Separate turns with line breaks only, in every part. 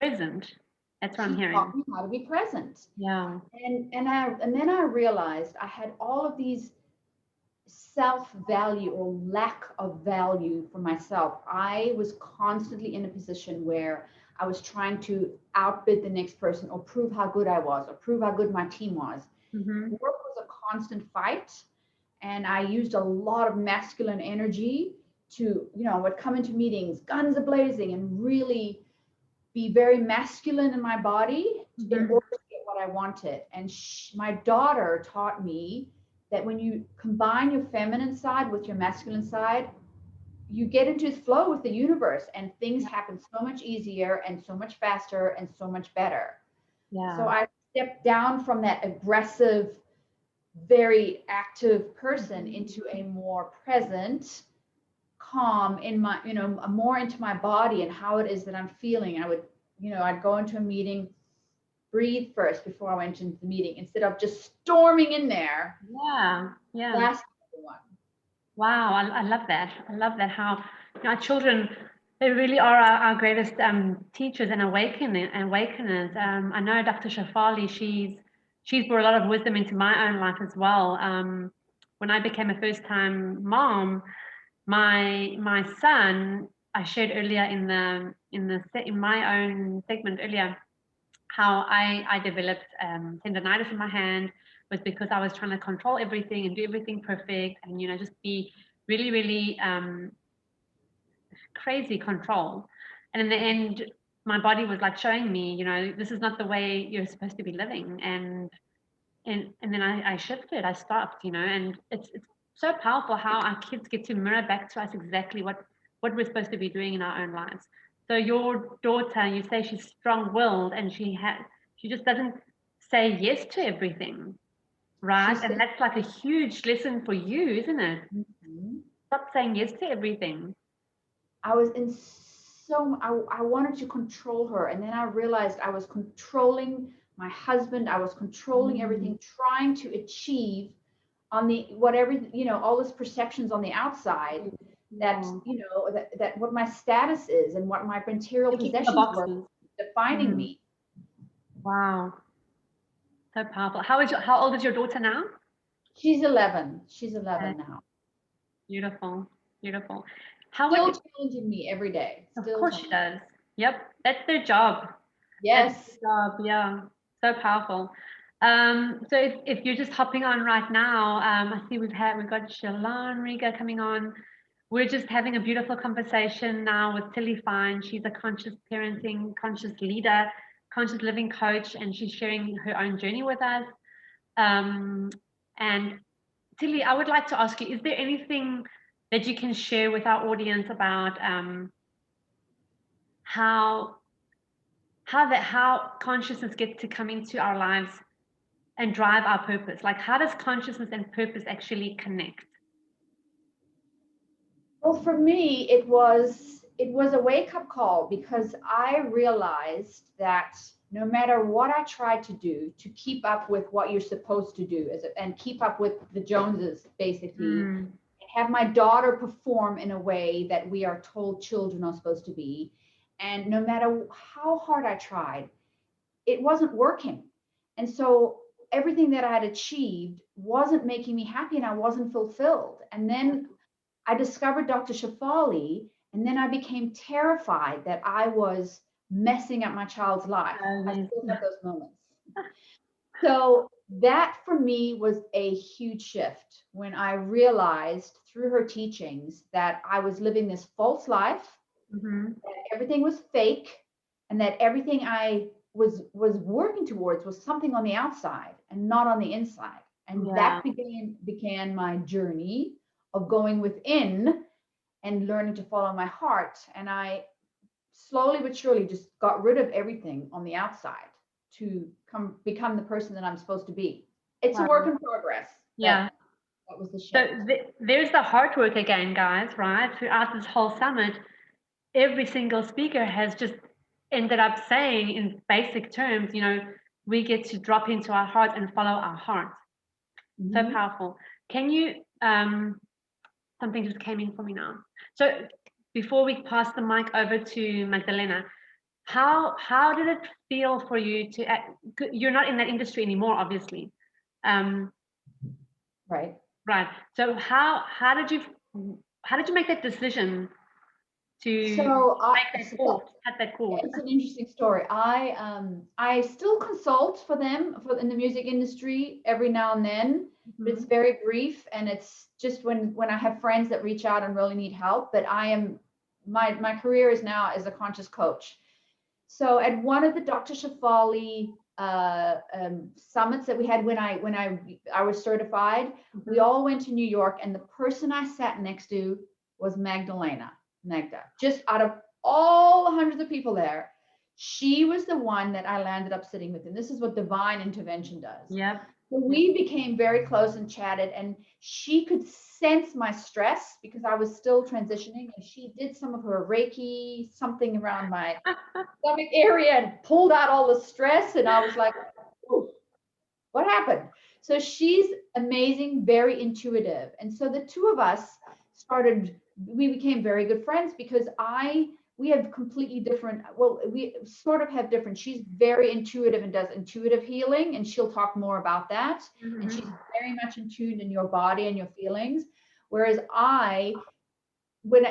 present. That's what I'm
She
hearing.
taught me how to be present.
Yeah.
And then I realized I had all of these self-value or lack of value for myself. I was constantly in a position where I was trying to outbid the next person or prove how good I was or prove how good my team was.
Mm-hmm.
Work was a constant fight, and I used a lot of masculine energy to, I would come into meetings, guns a-blazing, and really be very masculine in my body in
Mm-hmm.
order to get what I wanted. And my daughter taught me that when you combine your feminine side with your masculine side, you get into flow with the universe and things happen so much easier and so much faster and so much better. So
Yeah.
I stepped down from that aggressive, very active person
Mm-hmm.
into a more present, calm in my, more into my body and how it is that I'm feeling. I'd go into a meeting, breathe first before I went into the meeting instead of just storming in there.
Yeah. Yeah.
That's the one.
Wow, I love that. I love that how our children, they really are our greatest teachers and awakeners. I know Dr. Shafali, she's brought a lot of wisdom into my own life as well. When I became a first-time mom, my son, I shared earlier in my own segment earlier, how I developed tendonitis in my hand was because I was trying to control everything and do everything perfect and just be really really crazy control. And in the end, my body was like showing me, this is not the way you're supposed to be living. And then I shifted, I stopped, and it's so powerful how our kids get to mirror back to us exactly what we're supposed to be doing in our own lives. So your daughter, you say she's strong-willed and she just doesn't say yes to everything,
She
right? And
said,
that's like a huge lesson for you, isn't it?
mhm.
Stop saying yes to everything.
I was in so, I wanted to control her. And then I realized I was controlling my husband. I was controlling
Mm,
everything, trying to achieve on the whatever, all those perceptions on the outside that,
yeah.
that what my status is and what my material
Ticking the
possessions were
boxes.
defining
Mm,
me.
wow. So powerful. How old is your daughter now?
She's 11. She's
Uh,
11 now.
Beautiful. Beautiful. How
Still
would
challenging me every day.
Of
Still
course she
challenging.
does. Yep, that's their job. That's
Yes.
their job. Yeah, so powerful. So if you're just hopping on right now, I see we've got Shalon Riga coming on. We're just having a beautiful conversation now with Tilly Fine. She's a conscious parenting, conscious leader, conscious living coach, and she's sharing her own journey with us. Um, and Tilly, I would like to ask you: is there anything that you can share with our audience about how how consciousness gets to come into our lives and drive our purpose? Like, how does consciousness and purpose actually connect?
Well, for me, it was a wake-up call because I realized that no matter what I tried to do to keep up with what you're supposed to do and keep up with the Joneses, basically,
Mm,
and have my daughter perform in a way that we are told children are supposed to be, and no matter how hard I tried, it wasn't working. And so everything that I had achieved wasn't making me happy and I wasn't fulfilled. And then I discovered Dr. Shafali, and then I became terrified that I was messing up my child's life.
oh,
I
yes.
still have those moments. So that for me was a huge shift when I realized through her teachings that I was living this false life,
Mm-hmm.
that everything was fake, and that everything I was working towards was something on the outside and not on the inside. And
Yeah.
that began my journey of going within and learning to follow my heart. And I slowly but surely just got rid of everything on the outside to become the person that I'm supposed to be. It's a work
Wow.
in progress,
Yeah.
but that was the
So
shift.
there's the hard work again, guys, right? Throughout this whole summit, every single speaker has just ended up saying in basic terms, we get to drop into our heart and follow our heart. So
Mhm.
powerful. Can you something just came in for me now. So before we pass the mic over to Magdalena, how did it feel for you to, you're not in that industry anymore, obviously.
Right.
Right. So how did you make that decision to
So
make that call, cut that cord?
it's an interesting story. I still consult for them in the music industry every now and then, but it's very brief, and it's just when I have friends that reach out and really need help. But my career is now as a conscious coach. So at one of the Dr. Shefali summits that we had when I was certified, we all went to New York, and the person I sat next to was Magda. Just out of all the hundreds of people there, she was the one that I landed up sitting with. And this is what divine intervention does.
Yeah.
So we became very close and chatted, and she could sense my stress because I was still transitioning, and she did some of her Reiki, something around my stomach area, and pulled out all the stress. And I was like, oh, what happened? So she's amazing, very intuitive. And so the two of us we became very good friends because we have completely different, well, we sort of have different, she's very intuitive and does intuitive healing, and she'll talk more about that. And she's very much in tune in your body and your feelings. Whereas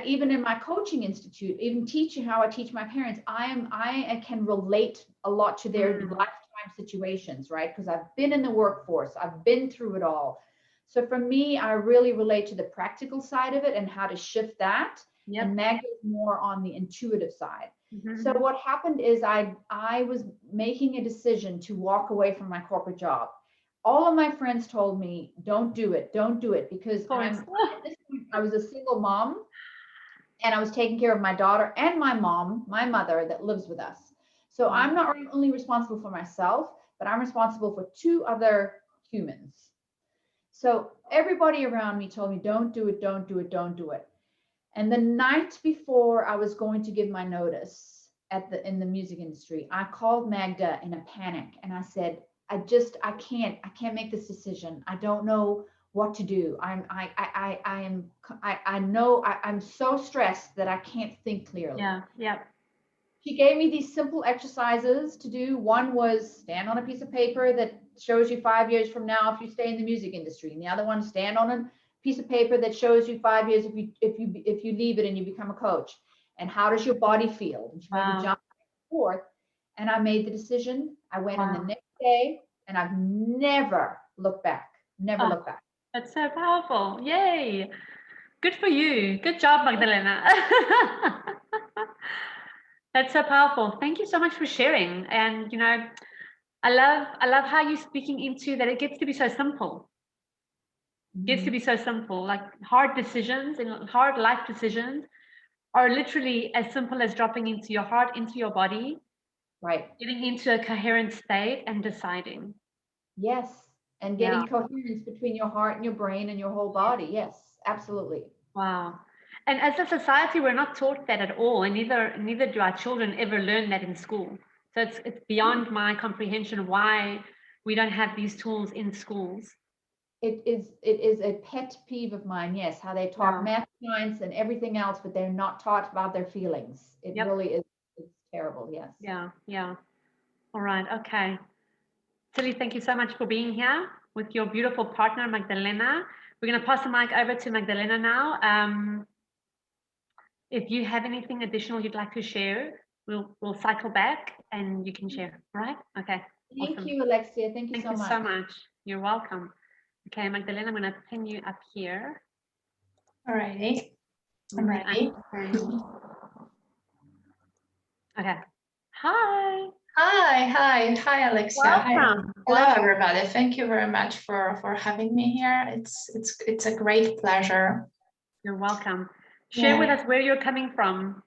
even in my coaching institute, even teaching how I teach my parents, I can relate a lot to their lifetime situations, right? Because I've been in the workforce, I've been through it all. So for me, I really relate to the practical side of it and how to shift that. Yep. And Magda is more on the intuitive side. So what happened is I was making a decision to walk away from my corporate job. All of my friends told me, don't do it, because at this point, I was a single mom, and I was taking care of my daughter and my mother that lives with us. So I'm not only responsible for myself, but I'm responsible for two other humans. So everybody around me told me, don't do it, don't do it, don't do it. And the night before I was going to give my notice in the music industry, I called Magda in a panic, and I said, I can't make this decision. I don't know what to do. I'm so stressed that I can't think clearly.
Yeah.
She gave me these simple exercises to do. One was stand on a piece of paper that shows you 5 years from now if you stay in the music industry, and the other one, stand on a piece of paper that shows you 5 years if you leave it and you become a coach. And how does your body feel? And she made me jump back and forth, and I made the decision. I went in the next day, and I've never looked back. Never looked back.
That's so powerful. Yay. Good for you. Good job, Magdalena. That's so powerful. Thank you so much for sharing. And I love how you're speaking into that. It gets to be so simple. It gets to be so simple. Like hard decisions and hard life decisions are literally as simple as dropping into your heart, into your body,
right?
Getting into a coherent state and deciding.
Yes. And getting coherence between your heart and your brain and your whole body. Yes, absolutely.
Wow. And as a society, we're not taught that at all, and neither do our children ever learn that in school. So it's beyond my comprehension why we don't have these tools in schools.
It is a pet peeve of mine. Yes, how they talk math, science, and everything else, but they're not taught about their feelings. It really is. It's terrible. Yes.
Yeah. All right. Okay. Tilly, thank you so much for being here with your beautiful partner, Magdalena. We're going to pass the mic over to Magdalena now. If you have anything additional you'd like to share, we'll cycle back and you can share, right? Okay.
Thank you, Alexia. Thank you so much.
Thank you so much. You're welcome. Okay, Magdalena, I'm going to pin you up here.
All righty. I'm ready.
Okay. Hi.
Hi, Alexia.
Welcome.
Hello, everybody. Thank you very much for having me here. It's a great pleasure.
You're welcome. Share with us where you're coming from.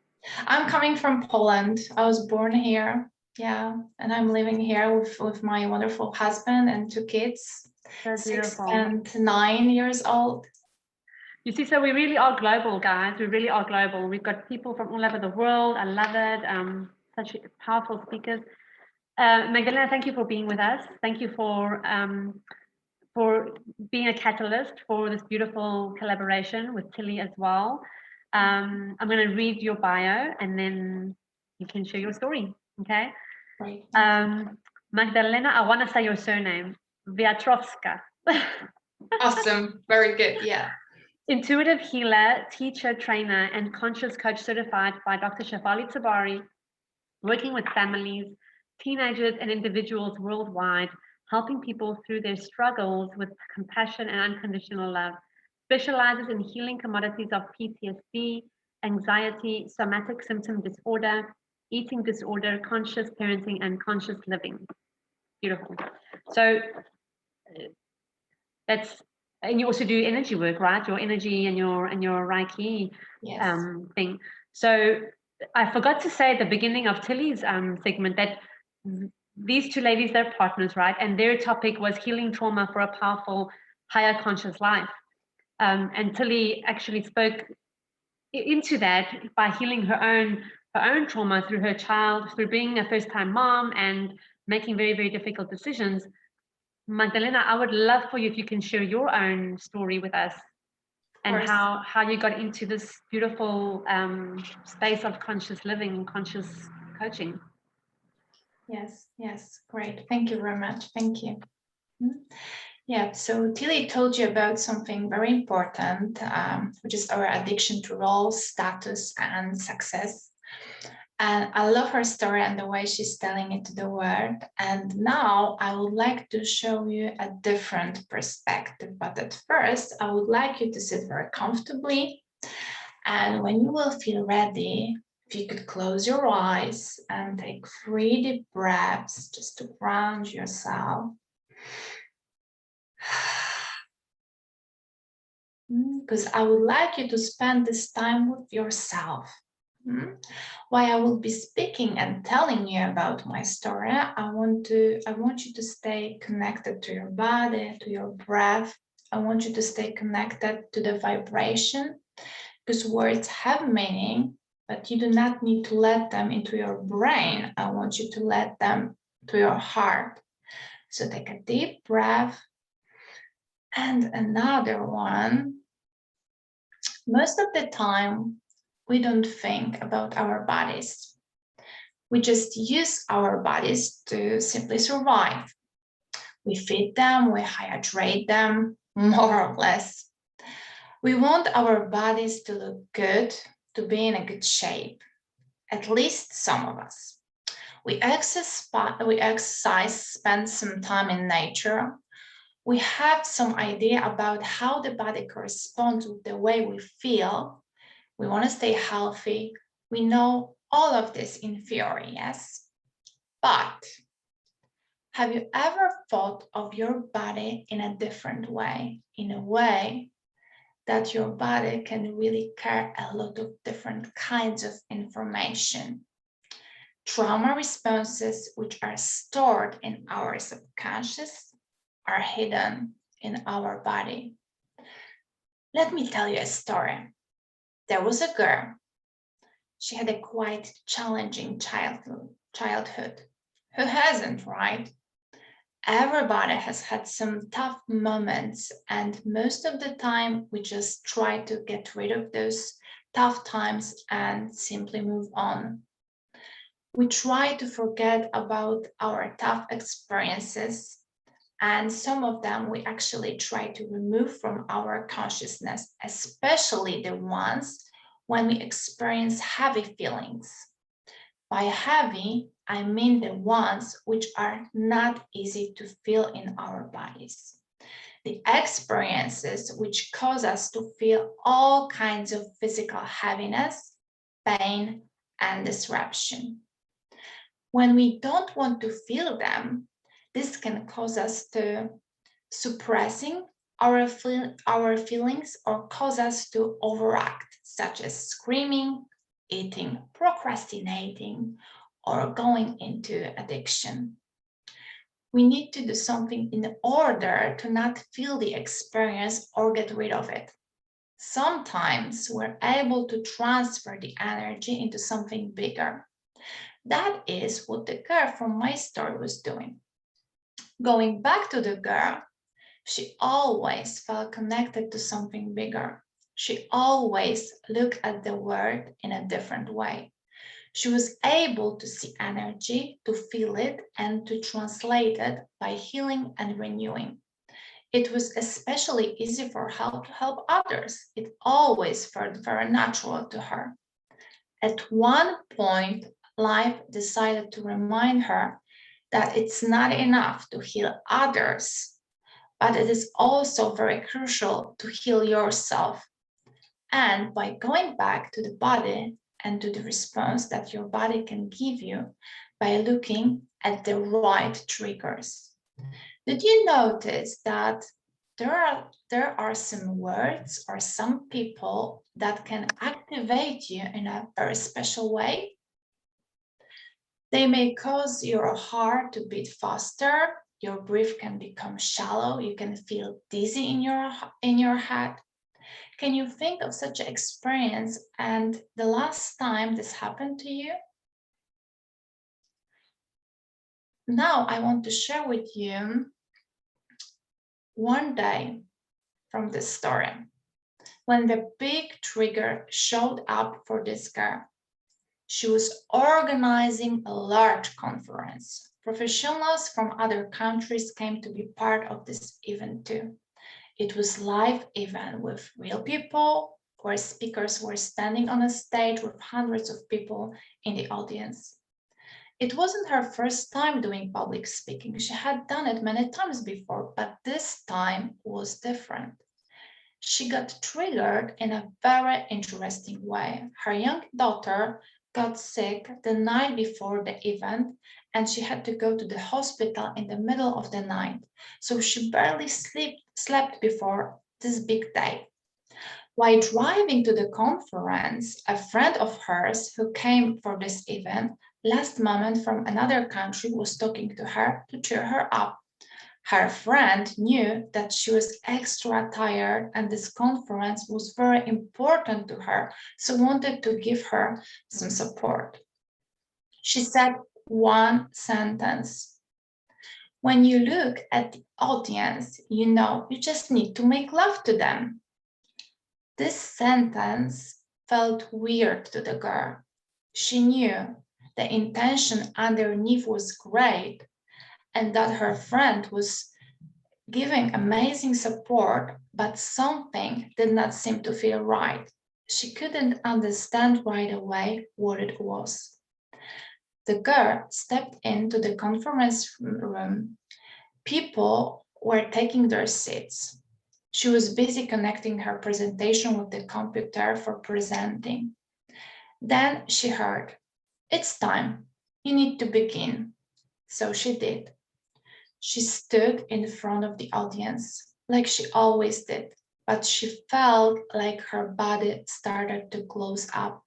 I'm coming from Poland. I was born here. Yeah, and I'm living here with my wonderful husband and two kids,
so
6 and 9 years old.
You see, so we really are global, guys. We really are global. We've got people from all over the world. I love it. Such powerful speakers. Magdalena, thank you for being with us. Thank you for being a catalyst for this beautiful collaboration with Tilly as well. I'm going to read your bio, and then you can share your story. Okay.
Great.
Magdalena, I want to say your surname, Wiatrowska.
Awesome. Very good. Yeah.
Intuitive healer, teacher, trainer, and conscious coach certified by Dr. Shefali Tsabari, working with families, teenagers, and individuals worldwide, helping people through their struggles with compassion and unconditional love. Specializes in healing commodities of PTSD, anxiety, somatic symptom disorder, eating disorder, conscious parenting, and conscious living. Beautiful. So that's, and you also do energy work, right? Your energy and your Reiki
Yes.
thing. So I forgot to say at the beginning of Tilly's segment that these two ladies, they're partners, right? And their topic was healing trauma for a powerful, higher conscious life. And Tilly actually spoke into that by healing her own trauma through her child, through being a first-time mom and making very, very difficult decisions. Magdalena, I would love for you if you can share your own story with us and how you got into this beautiful space of conscious living, conscious coaching.
Yes, great. Thank you very much. Thank you. Yeah, so Tilly told you about something very important, which is our addiction to roles, status, and success. And I love her story and the way she's telling it to the world. And now I would like to show you a different perspective. But at first, I would like you to sit very comfortably. And when you will feel ready, if you could close your eyes and take 3 deep breaths just to ground yourself. Because I would like you to spend this time with yourself. While I will be speaking and telling you about my story, I want you to stay connected to your body, to your breath. I want you to stay connected to the vibration, because words have meaning, but you do not need to let them into your brain. I want you to let them to your heart. So take a deep breath and another one. Most of the time, we don't think about our bodies. We just use our bodies to simply survive. We feed them, we hydrate them, more or less. We want our bodies to look good, to be in a good shape, at least some of us. We exercise, spend some time in nature. We have some idea about how the body corresponds with the way we feel. We want to stay healthy. We know all of this in theory, yes? But have you ever thought of your body in a different way, in a way that your body can really carry a lot of different kinds of information? Trauma responses, which are stored in our subconscious, are hidden in our body. Let me tell you a story. There was a girl. She had a quite challenging childhood. Who hasn't, right? Everybody has had some tough moments, and most of the time we just try to get rid of those tough times and simply move on. We try to forget about our tough experiences, and some of them we actually try to remove from our consciousness, especially the ones when we experience heavy feelings. By heavy, I mean the ones which are not easy to feel in our bodies. The experiences which cause us to feel all kinds of physical heaviness, pain, and disruption. When we don't want to feel them, this can cause us to suppressing our feelings or cause us to overact, such as screaming, eating, procrastinating, or going into addiction. We need to do something in order to not feel the experience or get rid of it. Sometimes we're able to transfer the energy into something bigger. That is what the girl from my story was doing. Going back to the girl, she always felt connected to something bigger. She always looked at the world in a different way. She was able to see energy, to feel it, and to translate it by healing and renewing. It was especially easy for her to help others. It always felt very natural to her. At one point, life decided to remind her that it's not enough to heal others, but it is also very crucial to heal yourself. And by going back to the body and to the response that your body can give you by looking at the right triggers. Did you notice that there are some words or some people that can activate you in a very special way? They may cause your heart to beat faster, your breath can become shallow, you can feel dizzy in your head. Can you think of such an experience and the last time this happened to you? Now I want to share with you one day from this story when the big trigger showed up for this girl. She was organizing a large conference. Professionals from other countries came to be part of this event too. It was a live event with real people, where speakers were standing on a stage with hundreds of people in the audience. It wasn't her first time doing public speaking. She had done it many times before, but this time was different. She got triggered in a very interesting way. Her young daughter got sick the night before the event and she had to go to the hospital in the middle of the night. So she barely slept before this big day. While driving to the conference, a friend of hers who came for this event last moment from another country was talking to her to cheer her up. Her friend knew that she was extra tired and this conference was very important to her, so wanted to give her some support. She said one sentence. When you look at the audience, you know you just need to make love to them. This sentence felt weird to the girl. She knew the intention underneath was great, and that her friend was giving amazing support, but something did not seem to feel right. She couldn't understand right away what it was. The girl stepped into the conference room. People were taking their seats. She was busy connecting her presentation with the computer for presenting. Then she heard, "It's time, you need to begin." So she did. She stood in front of the audience, like she always did, but she felt like her body started to close up.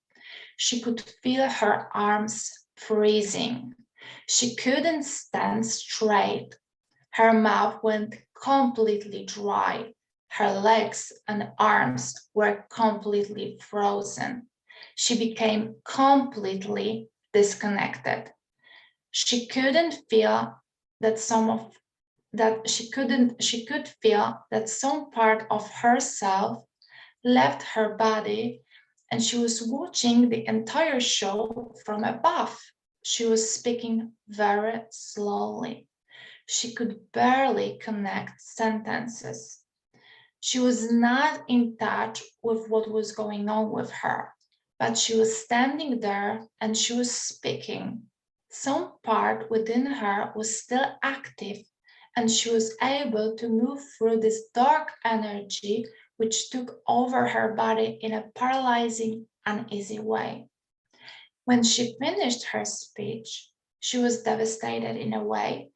She could feel her arms freezing. She couldn't stand straight. Her mouth went completely dry. Her legs and arms were completely frozen. She became completely disconnected. She couldn't feel that she could feel that some part of herself left her body and she was watching the entire show from above. She was speaking very slowly. She could barely connect sentences. She was not in touch with what was going on with her, but she was standing there and she was speaking. Some part within her was still active and she was able to move through this dark energy which took over her body in a paralyzing, uneasy way. When she finished her speech, she was devastated in a way,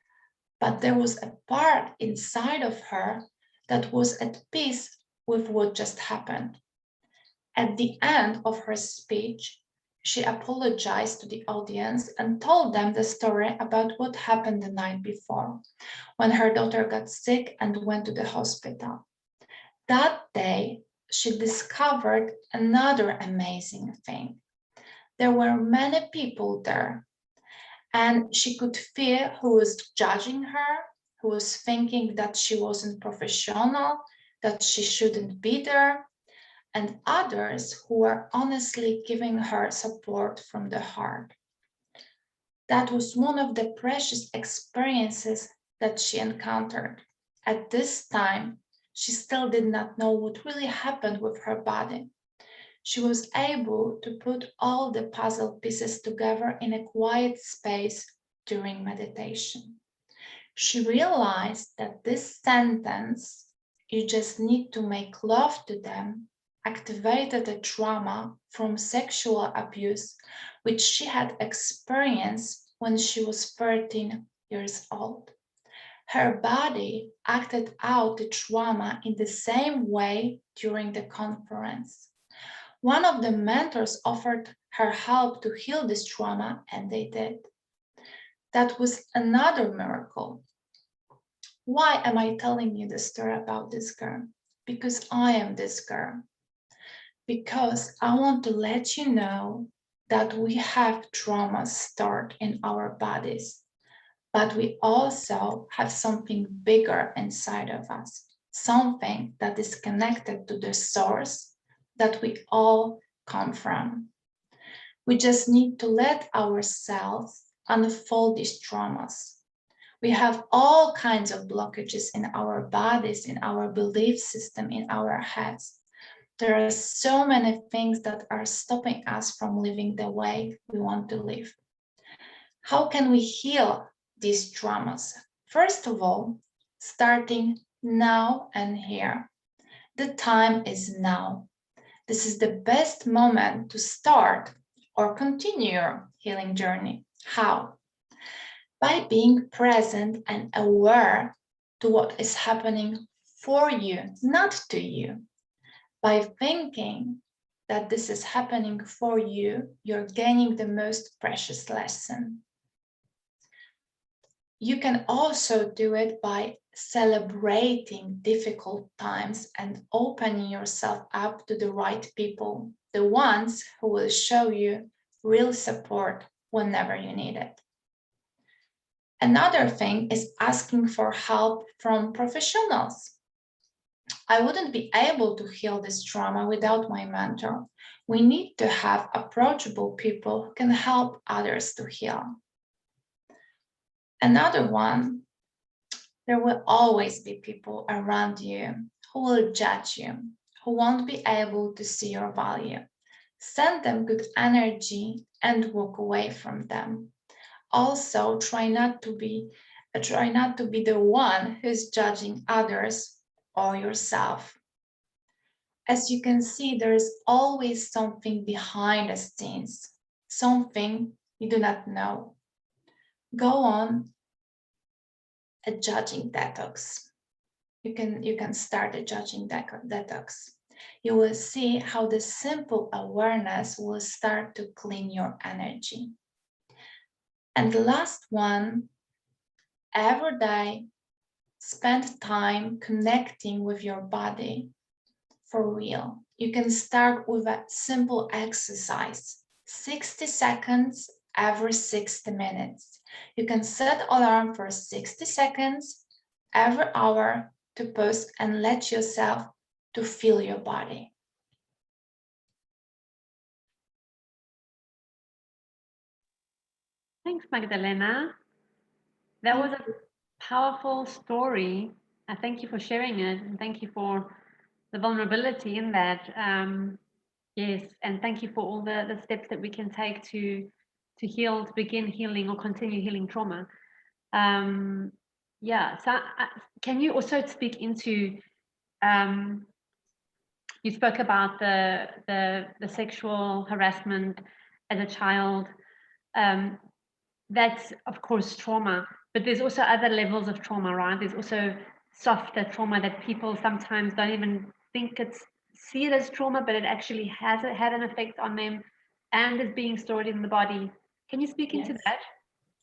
but there was a part inside of her that was at peace with what just happened. At the end of her speech, she apologized to the audience and told them the story about what happened the night before, when her daughter got sick and went to the hospital. That day, she discovered another amazing thing. There were many people there, and she could feel who was judging her, who was thinking that she wasn't professional, that she shouldn't be there. and others who were honestly giving her support from the heart. That was one of the precious experiences that she encountered. At this time, she still did not know what really happened with her body. She was able to put all the puzzle pieces together in a quiet space during meditation. She realized that this sentence, "you just need to make love to them," activated a trauma from sexual abuse, which she had experienced when she was 13 years old. Her body acted out the trauma in the same way during the conference. One of the mentors offered her help to heal this trauma, and they did. That was another miracle. Why am I telling you the story about this girl? Because I am this girl. Because I want to let you know that we have traumas stored in our bodies, but we also have something bigger inside of us, something that is connected to the source that we all come from. We just need to let ourselves unfold these traumas. We have all kinds of blockages in our bodies, in our belief system, in our heads. There are so many things that are stopping us from living the way we want to live. How can we heal these traumas? First of all, starting now and here. The time is now. This is the best moment to start or continue your healing journey. How? By being present and aware to what is happening for you, not to you. By thinking that this is happening for you, you're gaining the most precious lesson. You can also do it by celebrating difficult times and opening yourself up to the right people, the ones who will show you real support whenever you need it. Another thing is asking for help from professionals. I wouldn't be able to heal this trauma without my mentor. We need to have approachable people who can help others to heal. Another one, there will always be people around you who will judge you, who won't be able to see your value. Send them good energy and walk away from them. Also, try not to be the one who's judging others or yourself. As you can see, there is always something behind the scenes, something you do not know. Go on a judging detox. You can start a judging detox. You will see how the simple awareness will start to clean your energy. And the last one, every day, spend time connecting with your body for real. You can start with a simple exercise, 60 seconds every 60 minutes. You can set alarm for 60 seconds every hour to pause and let yourself to feel your body.
Thanks, Magdalena. That was a powerful story. Thank you for sharing it, and thank you for the vulnerability in that. Yes, and thank you for all the steps that we can take to heal, to begin healing or continue healing trauma. Yeah, so can you also speak into, you spoke about the sexual harassment as a child. That's of course trauma, but there's also other levels of trauma, right? There's also softer trauma that people sometimes don't even think see it as trauma, but it actually has had an effect on them and is being stored in the body. Can you speak into that?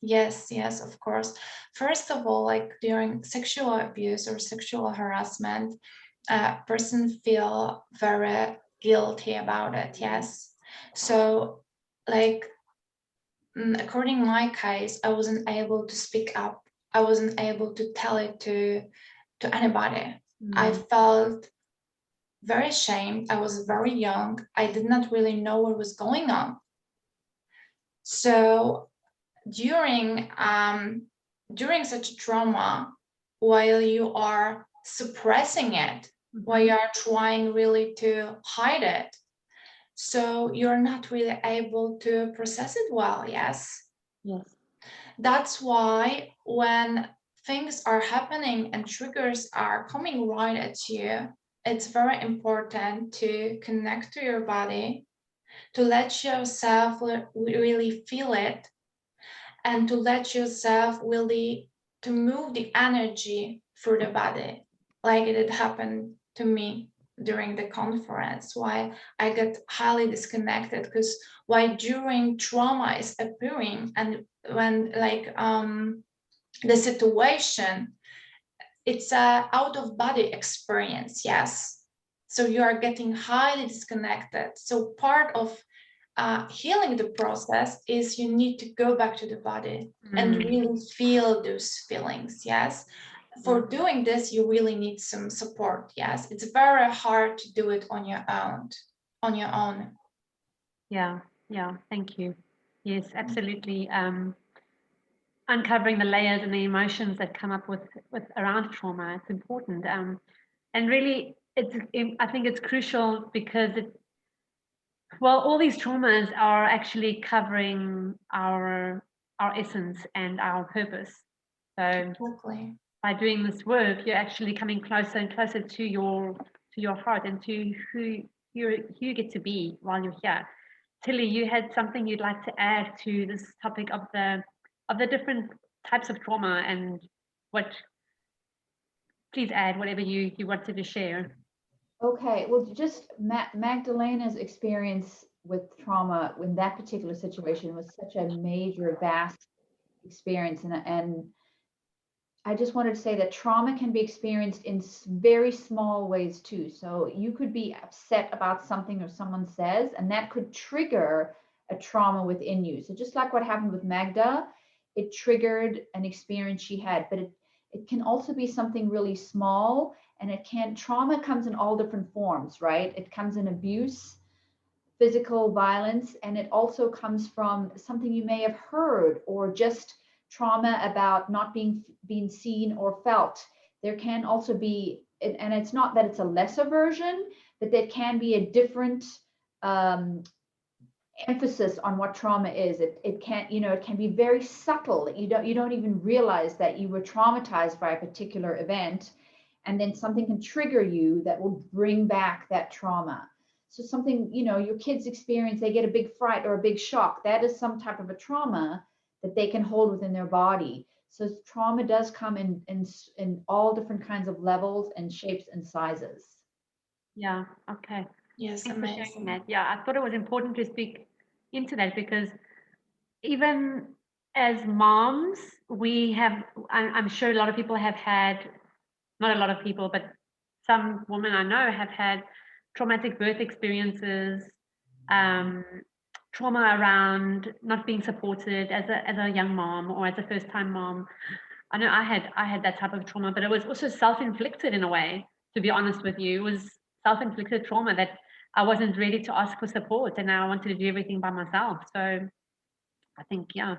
Yes, of course. First of all, like during sexual abuse or sexual harassment, a person feel very guilty about it, yes. So like, according to my case, I wasn't able to speak up. I wasn't able to tell it to anybody. I felt very ashamed. I was very young. I did not really know what was going on. So during such trauma, while you are suppressing it, while you are trying really to hide it, so you're not really able to process it well. Yes.
Yes.
That's why when things are happening and triggers are coming right at you, it's very important to connect to your body, to let yourself really feel it, and to let yourself really to move the energy through the body, like it had happened to me during the conference, why I got highly disconnected, because why during trauma is appearing, and when like the situation, it's a out of body experience. Yes, so you are getting highly disconnected. So part of healing the process is you need to go back to the body and really feel those feelings. Yes, for doing this you really need some support. Yes, it's very hard to do it on your own.
Yeah, thank you. Yes, absolutely. Uncovering the layers and the emotions that come up with around trauma, it's important. And really, I think it's crucial because all these traumas are actually covering our essence and our purpose. So
Exactly.
by doing this work, you're actually coming closer and closer to your heart and to who you get to be while you're here. Tilly, you had something you'd like to add to this topic of the different types of trauma and what? Please add whatever you wanted to share.
Okay, well, just Magdalena's experience with trauma in that particular situation was such a major, vast experience, and I just wanted to say that trauma can be experienced in very small ways too. So you could be upset about something or someone says, and that could trigger a trauma within you. So just like what happened with Magda, it triggered an experience she had, but it can also be something really small, and trauma comes in all different forms, right? It comes in abuse, physical violence, and it also comes from something you may have heard, or just trauma about not being seen or felt. There can also be, and it's not that it's a lesser version, but there can be a different emphasis on what trauma is. It can, it can be very subtle, that you don't even realize that you were traumatized by a particular event, and then something can trigger you that will bring back that trauma. So something, your kids experience, they get a big fright or a big shock. That is some type of a trauma that they can hold within their body. So trauma does come in all different kinds of levels and shapes and sizes.
Yeah, okay.
Yes,
Thanks for sharing
amazing.
that. Yeah, I thought it was important to speak into that because even as moms, I'm sure a lot of people have had, not a lot of people, but some women I know have had traumatic birth experiences, trauma around not being supported as a young mom or as a first time mom. I know I had that type of trauma, but it was also self-inflicted in a way, to be honest with you. It was self-inflicted trauma that I wasn't ready to ask for support and I wanted to do everything by myself. So I think, yeah,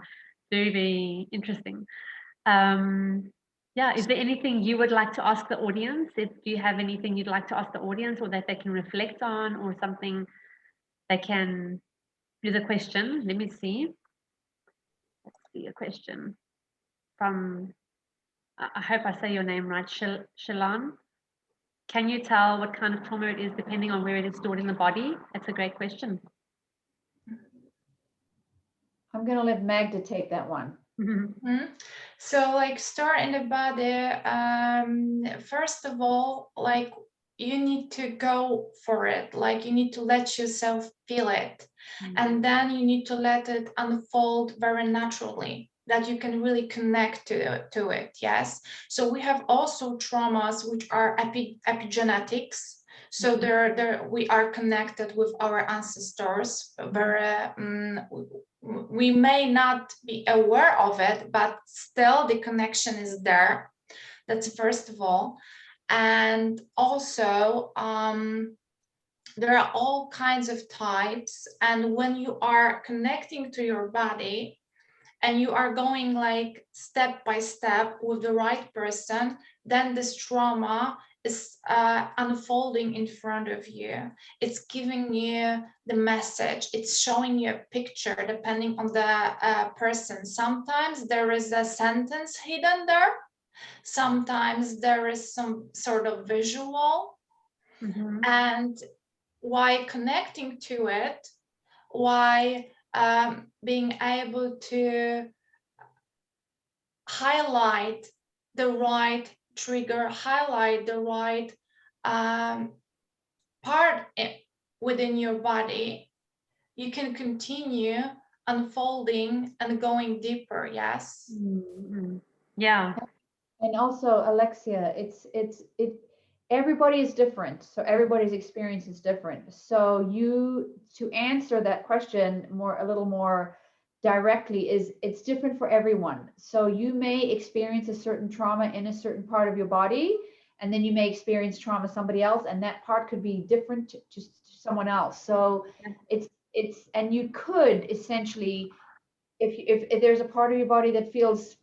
very, very interesting. Yeah, is there anything you would like to ask the audience? Do you have anything you'd like to ask the audience or that they can reflect on or something they can, there's a question, let me see. Let's see a question from, I hope I say your name right, Shalon. Can you tell what kind of trauma it is depending on where it is stored in the body? That's a great question.
I'm going to let Magda take that one.
So like start in the body, first of all, like you need to go for it, like you need to let yourself feel it, and then you need to let it unfold very naturally, that you can really connect to it. Yes, so we have also traumas which are epigenetics. So we are connected with our ancestors. We may not be aware of it, but still the connection is there. That's first of all. And also, there are all kinds of types. And when you are connecting to your body and you are going like step by step with the right person, then this trauma is unfolding in front of you. It's giving you the message. It's showing you a picture depending on the person. Sometimes there is a sentence hidden there. Sometimes there is some sort of visual. And while connecting to it, while being able to highlight the right trigger, highlight the right part within your body, you can continue unfolding and going deeper. Yes.
Yeah.
And also, Alexia, everybody is different. So everybody's experience is different. So to answer that question a little more directly, it's different for everyone. So you may experience a certain trauma in a certain part of your body, and then you may experience trauma somebody else, and that part could be different to someone else. So and you could essentially, if there's a part of your body that feels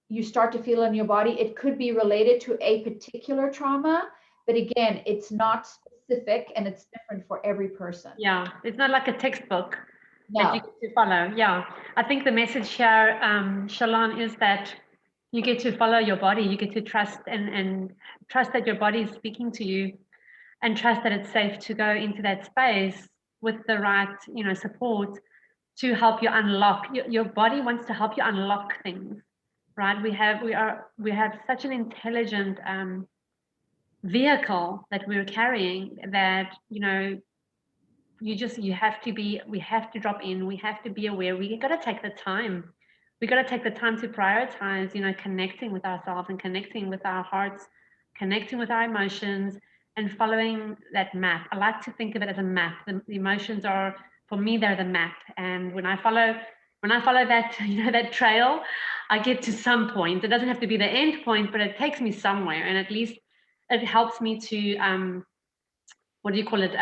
you start to feel in your body, it could be related to a particular trauma, but again, it's not specific and it's different for every person.
Yeah, it's not like a textbook
No.
that you get to follow. Yeah, I think the message here, Shalon, is that you get to follow your body. You get to trust and trust that your body is speaking to you, and trust that it's safe to go into that space with the right, support to help you unlock. Your body wants to help you unlock things, right? We have such an intelligent vehicle that we're carrying that, we have to drop in, we have to be aware, we got to take the time. We got to take the time to prioritize, connecting with ourselves and connecting with our hearts, connecting with our emotions, and following that map. I like to think of it as a map. The emotions are, for me, they're the map. And when I follow that, that trail, I get to some point. It doesn't have to be the end point, but it takes me somewhere. And at least it helps me to, what do you call it?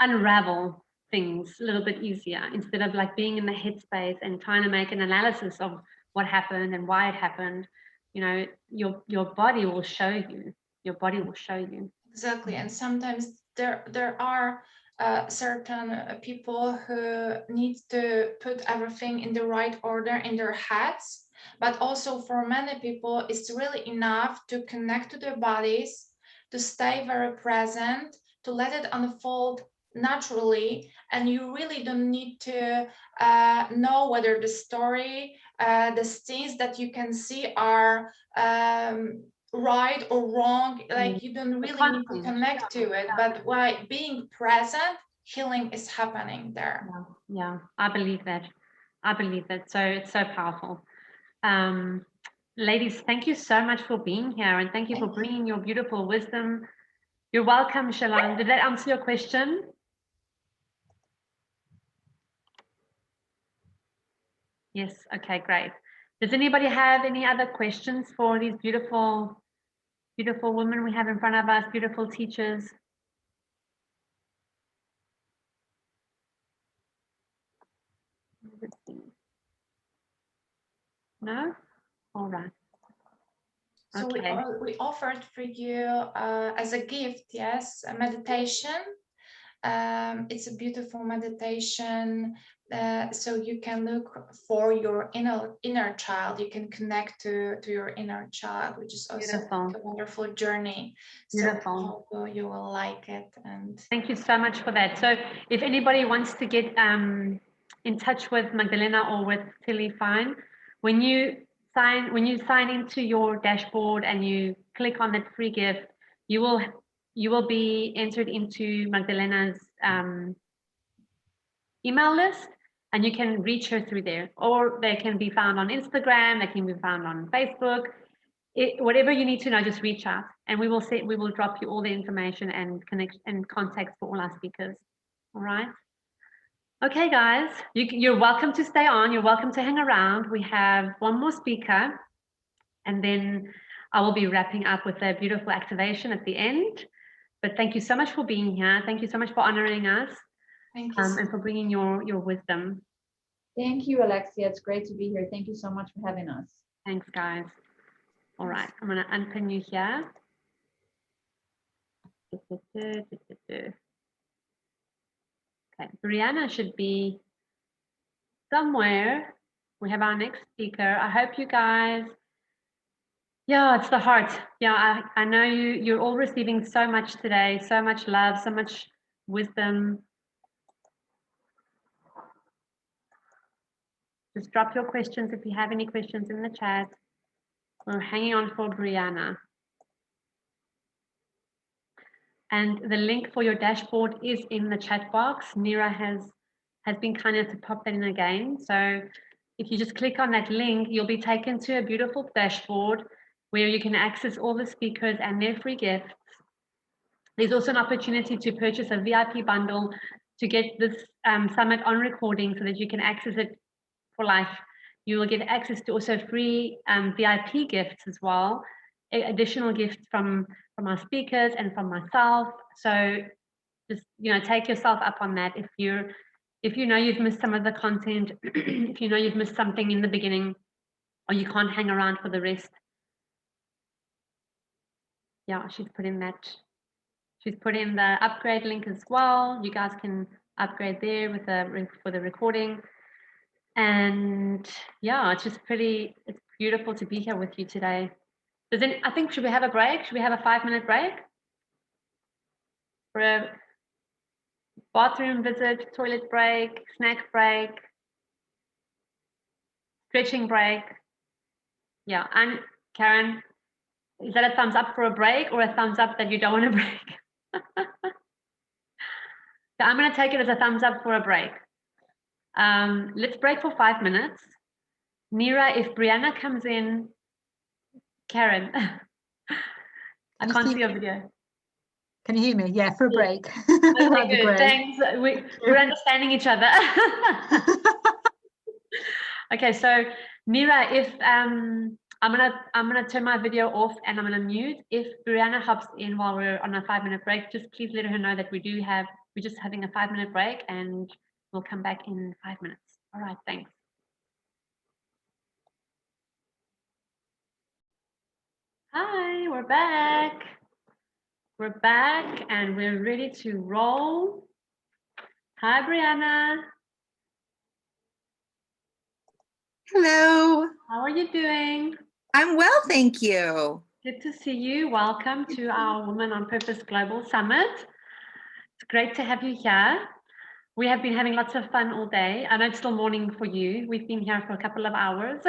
Unravel things a little bit easier, instead of like being in the headspace and trying to make an analysis of what happened and why it happened. Your body will show you. Your body will show you.
Exactly. And sometimes there are certain people who need to put everything in the right order in their heads, but also for many people it's really enough to connect to their bodies, to stay very present, to let it unfold naturally, and you really don't need to know whether the story, the scenes that you can see are right or wrong. Like, you don't really need to connect to it, but by being present, healing is happening there.
Yeah, I believe that. So it's so powerful. Ladies, thank you so much for being here, and thank you for bringing your beautiful wisdom. You're welcome, Shalon. Did that answer your question? Yes. Okay, great. Does anybody have any other questions for these beautiful women we have in front of us, beautiful teachers? Let's see. No? All right.
So we offered for you as a gift, yes, a meditation. It's a beautiful meditation. So you can look for your inner child. You can connect to your inner child, which is also a wonderful journey.
Beautiful.
So you will like it. And
thank you so much for that. So if anybody wants to get in touch with Magdalena or with Tilly Fine, when you sign into your dashboard and you click on that free gift, you will be entered into Magdalena's email list, and you can reach her through there, or they can be found on Instagram, they can be found on Facebook. Whatever you need to know, just reach out, and we will drop you all the information and connect and contacts for all our speakers. All right. Okay, guys, you're welcome to stay on. You're welcome to hang around. We have one more speaker, and then I will be wrapping up with a beautiful activation at the end. But thank you so much for being here. Thank you so much for honoring us
Thank you.
and for bringing your wisdom.
Thank you, Alexia. It's great to be here. Thank you so much for having us.
Thanks, guys. All right, I'm going to unpin you here. Okay, Brianna should be somewhere. We have our next speaker. I hope you guys, yeah, it's the heart. Yeah, I know you're all receiving so much today, so much love, so much wisdom. Just drop your questions if you have any questions in the chat. We're hanging on for Brianna. And the link for your dashboard is in the chat box. Nira has been kind enough to pop that in again. So if you just click on that link, you'll be taken to a beautiful dashboard where you can access all the speakers and their free gifts. There's also an opportunity to purchase a VIP bundle to get this summit on recording so that you can access it for life. You will get access to also free VIP gifts as well, additional gifts from our speakers and from myself. So just, take yourself up on that. If you know you've missed some of the content, if you know you've missed something in the beginning, or you can't hang around for the rest. Yeah, she's put in the upgrade link as well. You guys can upgrade there for the recording. And yeah, it's beautiful to be here with you today. I think, should we have a break? Should we have a 5-minute break? For a bathroom visit, toilet break, snack break, stretching break? Yeah, and Karen, is that a thumbs up for a break or a thumbs up that you don't want to break? So I'm going to take it as a thumbs up for a break. Let's break for 5 minutes. Nira, if Brianna comes in, Karen, I can't see your video.
Can you hear me? Yeah, for a break.
Okay, good. Thanks. We're understanding each other. Okay, so Nira, if I'm gonna turn my video off and I'm gonna mute. If Brianna hops in while we're on a 5-minute break, just please let her know that we're just having a 5-minute break and we'll come back in 5 minutes. All right, thanks. Hi, we're back. We're back and we're ready to roll. Hi, Brianna.
Hello.
How are you doing?
I'm well, thank you.
Good to see you. Welcome to our Women on Purpose Global Summit. It's great to have you here. We have been having lots of fun all day. I know it's still morning for you. We've been here for a couple of hours.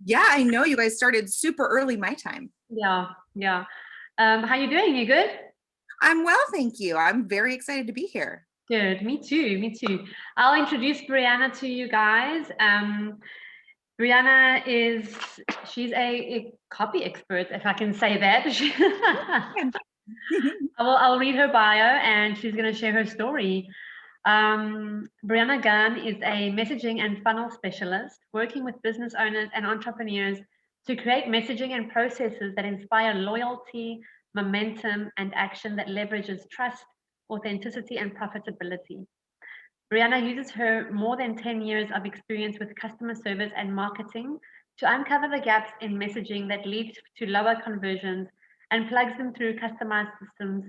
Yeah, I know you guys started super early my time.
Yeah. How you doing? You good?
I'm well, thank you. I'm very excited to be here.
Good. Me too. I'll introduce Brianna to you guys. Brianna she's a copy expert, if I can say that. I'll read her bio and she's going to share her story. Brianna Gunn is a messaging and funnel specialist working with business owners and entrepreneurs to create messaging and processes that inspire loyalty, momentum, and action that leverages trust, authenticity, and profitability. Brianna uses her more than 10 years of experience with customer service and marketing to uncover the gaps in messaging that lead to lower conversions and plugs them through customized systems,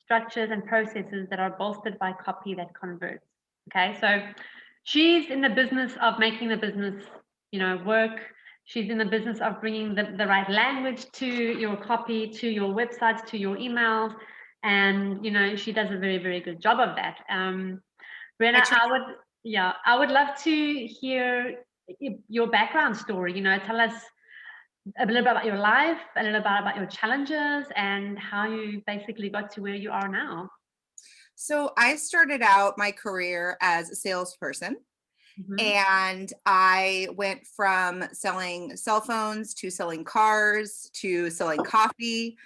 structures, and processes that are bolstered by copy that converts. Okay, so she's in the business of making the business, work. She's in the business of bringing the right language to your copy, to your websites, to your emails. And, she does a very, very good job of that. Brianna, I would love to hear your background story. Tell us a little bit about your life, a little bit about your challenges, and how you basically got to where you are now.
So I started out my career as a salesperson, and I went from selling cell phones to selling cars to selling coffee,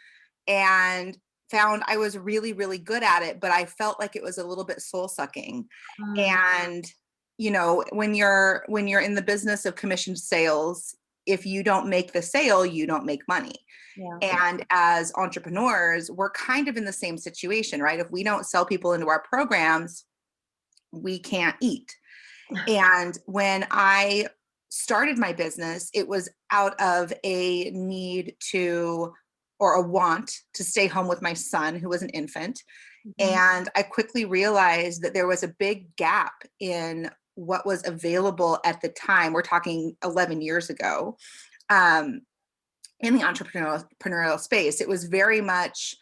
and found I was really, really good at it, but I felt like it was a little bit soul sucking. And when you're in the business of commissioned sales, if you don't make the sale, you don't make money.
Yeah.
And as entrepreneurs, we're kind of in the same situation, right? If we don't sell people into our programs, we can't eat. And when I started my business, it was out of a need to, or a want to stay home with my son, who was an infant. And I quickly realized that there was a big gap in what was available at the time. We're talking 11 years ago, in the entrepreneurial space. It was very much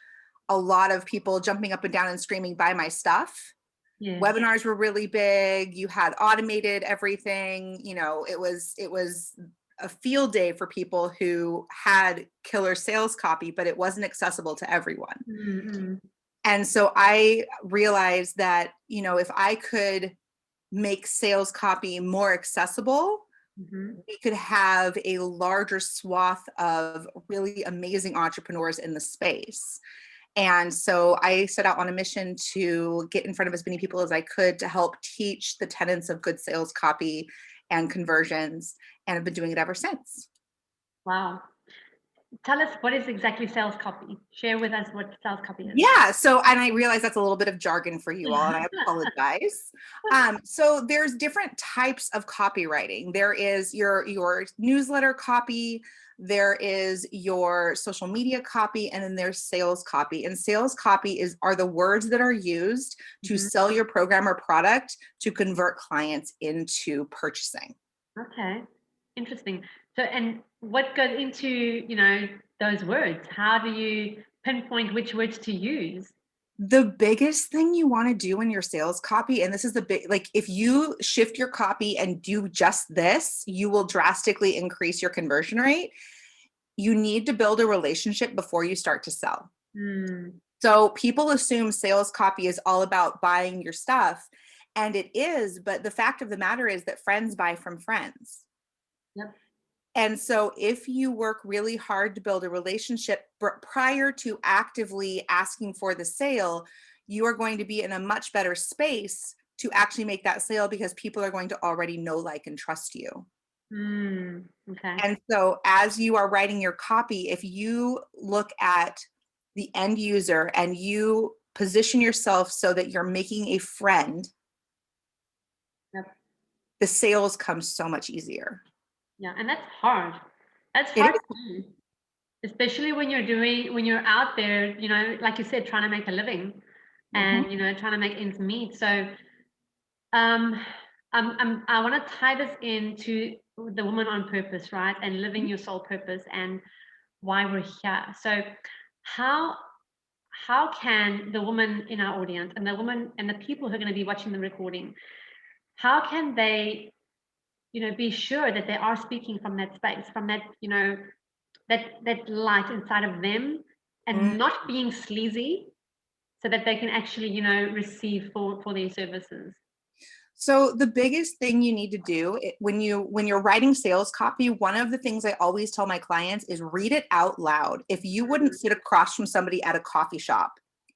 a lot of people jumping up and down and screaming, buy my stuff.
Yeah.
Webinars were really big. You had automated everything. You know, it was a field day for people who had killer sales copy, but it wasn't accessible to everyone.
Mm-hmm.
And so I realized that, you know, if I could make sales copy more accessible, we could have a larger swath of really amazing entrepreneurs in the space. And so I set out on a mission to get in front of as many people as I could to help teach the tenets of good sales copy and conversions, and I've been doing it ever since.
Wow. Tell us, what is exactly sales copy? Share with us what sales copy is.
Yeah, so, and I realize that's a little bit of jargon for you all, and I apologize. So there's different types of copywriting. There is your newsletter copy, there is your social media copy, and then there's sales copy. And sales copy are the words that are used to sell your program or product to convert clients into purchasing.
Okay, interesting. So, and what goes into, you know, those words? How do you pinpoint which words to use?
The biggest thing you want to do in your sales copy, and this is the big, like if you shift your copy and do just this, you will drastically increase your conversion rate. You need to build a relationship before you start to sell. So people assume sales copy is all about buying your stuff, and it is, but the fact of the matter is that friends buy from friends.
Yep.
And so if you work really hard to build a relationship prior to actively asking for the sale, you are going to be in a much better space to actually make that sale, because people are going to already know, like, and trust you.
Okay.
And so as you are writing your copy, if you look at the end user and you position yourself so that you're making a friend,
Yep.
the sales come so much easier.
Yeah, and that's hard. That's
It
hard
is.
too. Especially when you're out there, you know, like you said, trying to make a living and, you know, trying to make ends meet. So I want to tie this into the woman on purpose, right? And living your soul purpose and why we're here. So how can the woman in our audience and the woman and the people who are going to be watching the recording, how can they, you know, be sure that they are speaking from that space, from that, you know, that light inside of them, and not being sleazy, so that they can actually, you know, receive for their services?
So the biggest thing you need to do when you're writing sales copy, one of the things I always tell my clients is read it out loud. If you wouldn't sit across from somebody at a coffee shop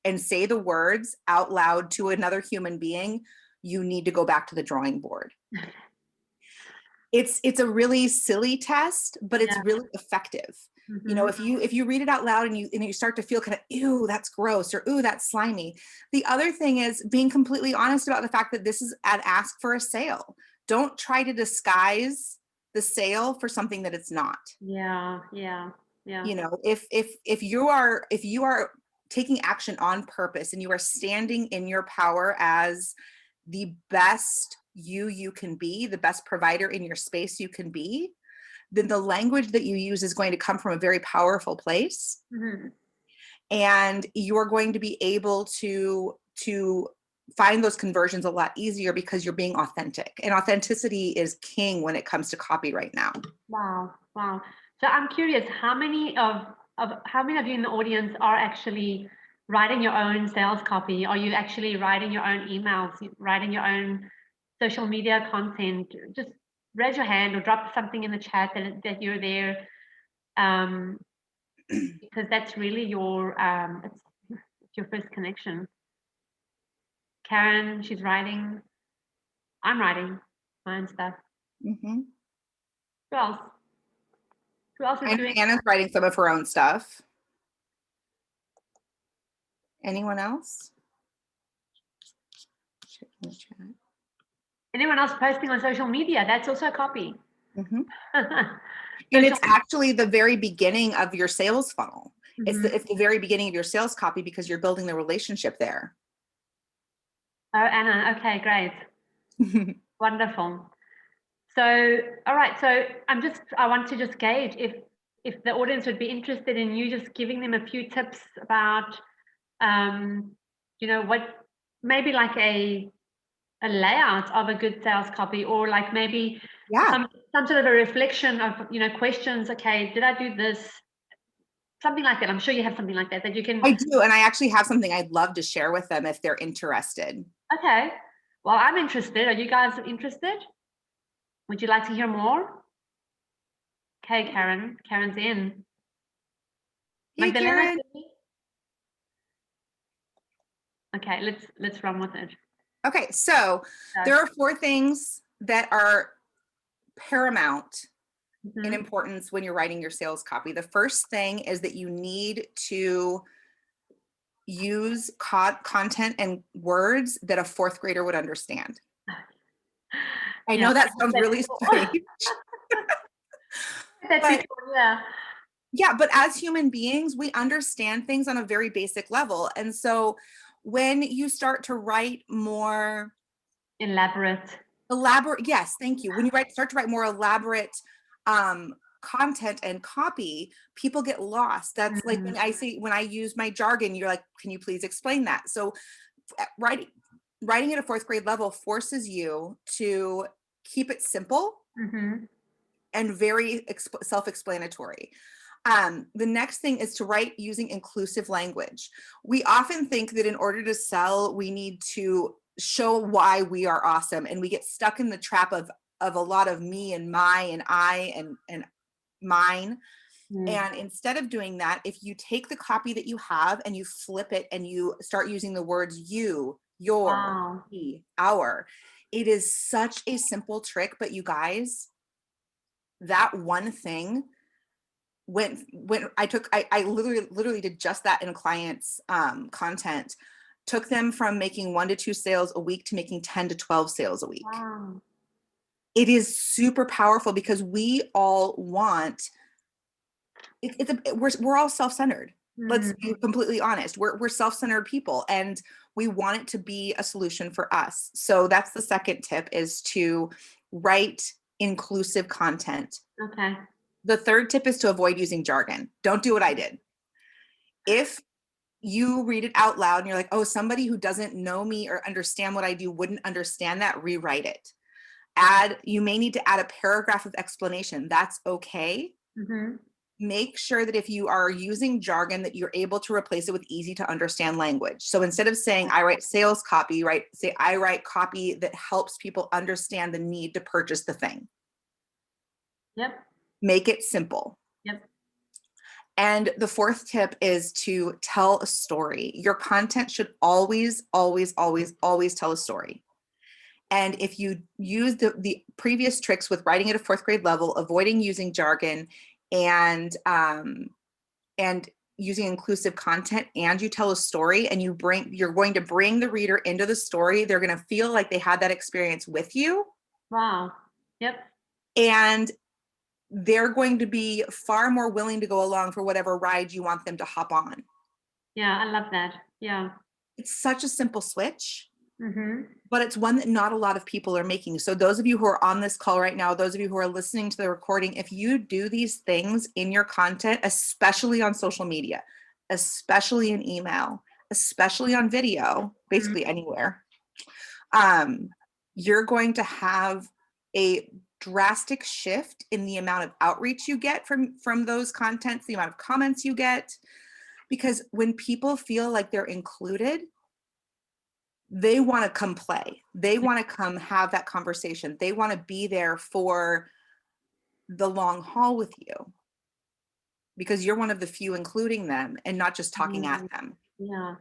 and say the words out loud to another human being, you need to go back to the drawing board. It's a really silly test, but it's really effective. You know, if you read it out loud and you start to feel kind of, ew, that's gross, or ooh, that's slimy. The other thing is being completely honest about the fact that this is an ask for a sale. Don't try to disguise the sale for something that it's not.
Yeah.
You know, if you are taking action on purpose and you are standing in your power as the best you can be, the best provider in your space you can be, then the language that you use is going to come from a very powerful place. And you're going to be able to find those conversions a lot easier because you're being authentic. And authenticity is king when it comes to copy right now.
Wow. So I'm curious, how many of you in the audience are actually writing your own sales copy? Are you actually writing your own emails, writing your own social media content? Just raise your hand or drop something in the chat that you're there, because that's really your it's your first connection. Karen, she's writing. I'm writing my own stuff. Who else? Who else is
And
doing?
Anna's writing some of her own stuff. Anyone else? Check in the chat.
Anyone else posting on social media? That's also copy.
Mhm. And it's actually the very beginning of your sales funnel. It's the very beginning of your sales copy because you're building the relationship there.
Oh, Anna. Okay, great. Wonderful. So, all right. So I want to just gauge if the audience would be interested in you just giving them a few tips about, what maybe like a layout of a good sales copy, or like maybe
Yeah,
some sort of a reflection of, questions. Okay, did I do this? Something like that. I'm sure you have something like that you can.
I do. And I actually have something I'd love to share with them if they're interested.
Okay. Well, I'm interested. Are you guys interested? Would you like to hear more? Okay, Karen. Karen's in.
Hey, Karen.
Okay, let's run with it.
Okay, so there are 4 things that are paramount in importance when you're writing your sales copy. The first thing is that you need to use content and words that a 4th grader would understand. I know that sounds really strange. But as human beings, we understand things on a very basic level. And so when you start to write more
elaborate,
yes, thank you. When you start to write more elaborate content and copy, people get lost. That's like when I use my jargon, you're like, can you please explain that? So writing at a 4th grade level forces you to keep it simple and very self-explanatory. The next thing is to write using inclusive language. We often think that in order to sell, we need to show why we are awesome, and we get stuck in the trap of a lot of me and my and I and mine. And instead of doing that, if you take the copy that you have and you flip it and you start using the words you, your, he, our, it is such a simple trick. But you guys, that one thing, when I literally did just that in a client's content, took them from making 1 to 2 sales a week to making 10 to 12 sales a week.
Wow.
It is super powerful because we all want we're all self-centered. Let's be completely honest. We're self-centered people, and we want it to be a solution for us. So that's the second tip, is to write inclusive content.
Okay.
The third tip is to avoid using jargon. Don't do what I did. If you read it out loud and you're like, oh, somebody who doesn't know me or understand what I do wouldn't understand that, rewrite it. You may need to add a paragraph of explanation. That's okay. Make sure that if you are using jargon, that you're able to replace it with easy to understand language. So instead of saying I write sales copy, say I write copy that helps people understand the need to purchase the thing.
Yep.
Make it simple.
Yep.
And the 4th tip is to tell a story. Your content should always, always, always, always tell a story. And if you use the previous tricks with writing at a 4th grade level, avoiding using jargon, and using inclusive content, and you tell a story, and you're going to bring the reader into the story, they're going to feel like they had that experience with you.
Wow. Yep.
And they're going to be far more willing to go along for whatever ride you want them to hop on.
Yeah, I love that. Yeah.
It's such a simple switch, but it's one that not a lot of people are making. So those of you who are on this call right now, those of you who are listening to the recording, if you do these things in your content, especially on social media, especially in email, especially on video, basically anywhere, you're going to have a drastic shift in the amount of outreach you get from those contents, the amount of comments you get, because when people feel like they're included, they want to come play. They want to come have that conversation. They want to be there for the long haul with you, because you're one of the few including them and not just talking at them.
Yeah.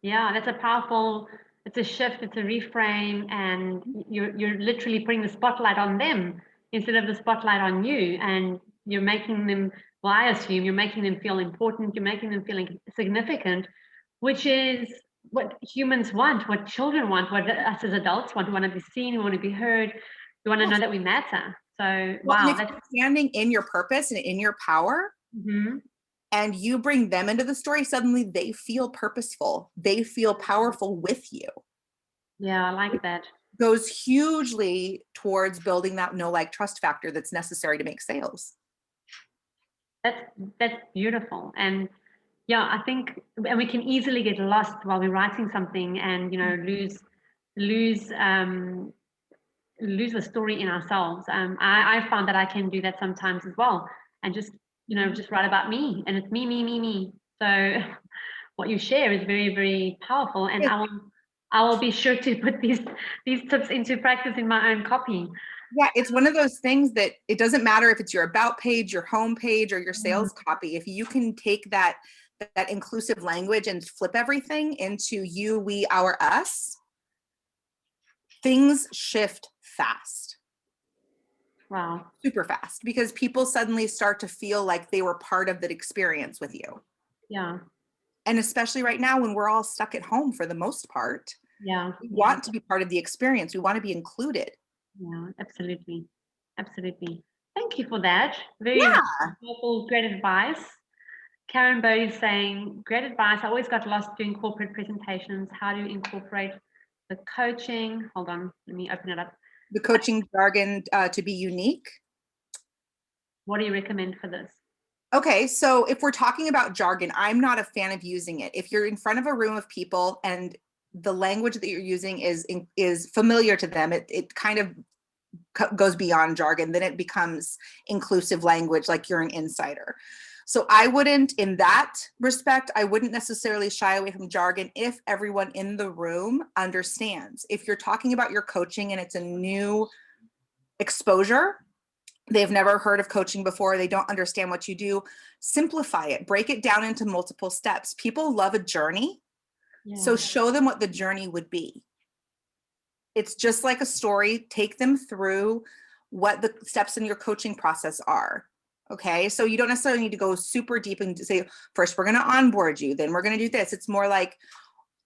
Yeah, that's a powerful, it's a shift, it's a reframe, and you're literally putting the spotlight on them instead of the spotlight on you. And you're making them, well, I assume you're making them feel important, you're making them feel significant, which is what humans want, what children want, what us as adults want. We want to be seen, we want to be heard, we want to know that we matter. So,
Well, and
wow,
if
that's,
you're standing in your purpose and in your power,
mhm.
and you bring them into the story, suddenly they feel purposeful. They feel powerful with you.
Yeah, I like that.
Goes hugely towards building that know, like, trust factor that's necessary to make sales.
That's beautiful. And yeah, I think, and we can easily get lost while we're writing something and, you know, lose lose the story in ourselves. I found that I can do that sometimes as well, and just, you know, just write about me, and it's me. So what you share is very, very powerful, and I will be sure to put these tips into practice in my own copy.
Yeah, it's one of those things that it doesn't matter if it's your about page, your home page, or your sales copy. If you can take that inclusive language and flip everything into you, we, our, us, things shift fast.
Wow.
Super fast, because people suddenly start to feel like they were part of that experience with you.
Yeah.
And especially right now when we're all stuck at home for the most part,
Yeah.
we want to be part of the experience. We want to be included.
Yeah, absolutely. Absolutely. Thank you for that. Very
Yeah.
helpful, great advice. Karen Bodie is saying, great advice. I always got lost doing corporate presentations. How do you incorporate the coaching? Hold on, let me open it up.
The coaching jargon to be unique.
What do you recommend for this?
Okay, so if we're talking about jargon, I'm not a fan of using it. If you're in front of a room of people and the language that you're using is familiar to them, it kind of goes beyond jargon, then it becomes inclusive language, like you're an insider. So I wouldn't, in that respect, I wouldn't necessarily shy away from jargon if everyone in the room understands. If you're talking about your coaching and it's a new exposure, they've never heard of coaching before, they don't understand what you do, simplify it, break it down into multiple steps. People love a journey, so show them what the journey would be. It's just like a story. Take them through what the steps in your coaching process are. Okay, so you don't necessarily need to go super deep and say, first we're going to onboard you, then we're going to do this. It's more like,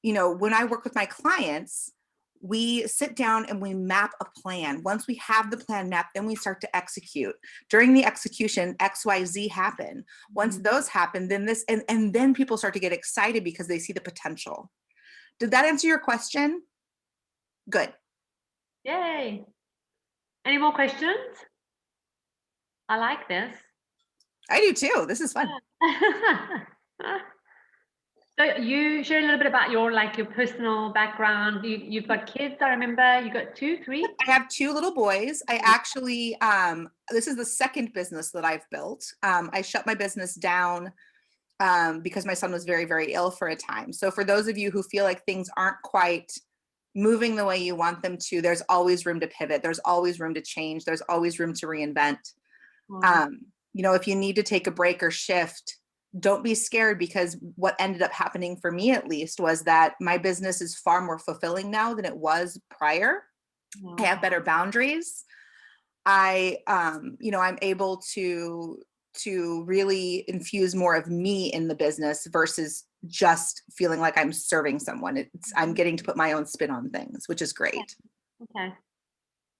you know, when I work with my clients, we sit down and we map a plan. Once we have the plan mapped, then we start to execute. During the execution, X, Y, Z happen. Once those happen, then this, and then people start to get excited because they see the potential. Did that answer your question? Good.
Yay. Any more questions? I like this.
I do too. This is fun.
So you share a little bit about your personal background. You've got kids, I remember. You got 2, 3?
I have 2 little boys. I actually, this is the second business that I've built. I shut my business down because my son was very, very ill for a time. So for those of you who feel like things aren't quite moving the way you want them to, there's always room to pivot. There's always room to change. There's always room to reinvent. You know, if you need to take a break or shift, don't be scared, because what ended up happening for me, at least, was that my business is far more fulfilling now than it was prior. I have better boundaries. I, you know, I'm able to really infuse more of me in the business versus just feeling like I'm serving someone. I'm getting to put my own spin on things, which is great.
Okay,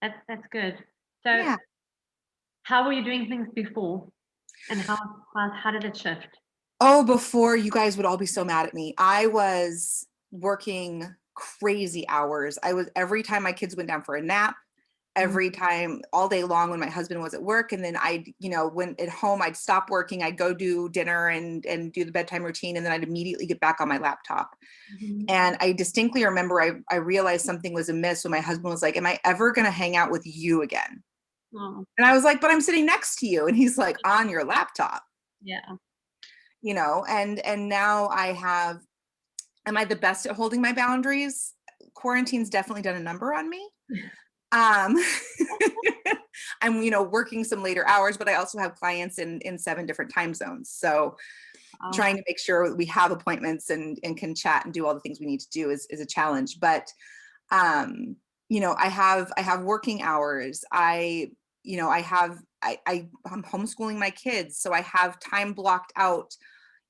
that's good. So how were you doing things before, and how did it shift?
Oh, before, you guys would all be so mad at me. I was working crazy hours. Every time my kids went down for a nap, every time, all day long when my husband was at work, and then you know, when at home, I'd stop working, I'd go do dinner and do the bedtime routine, and then I'd immediately get back on my laptop. And I distinctly remember I realized something was amiss when my husband was like, am I ever going to hang out with you again? And I was like, but I'm sitting next to you. And he's like, on your laptop. Yeah. You know, and now am I the best at holding my boundaries? Quarantine's definitely done a number on me. I'm, you know, working some later hours, but I also have clients in 7 different time zones. So trying to make sure we have appointments and can chat and do all the things we need to do is a challenge. But, you know, I have working hours. I you know, I'm homeschooling my kids, so I have time blocked out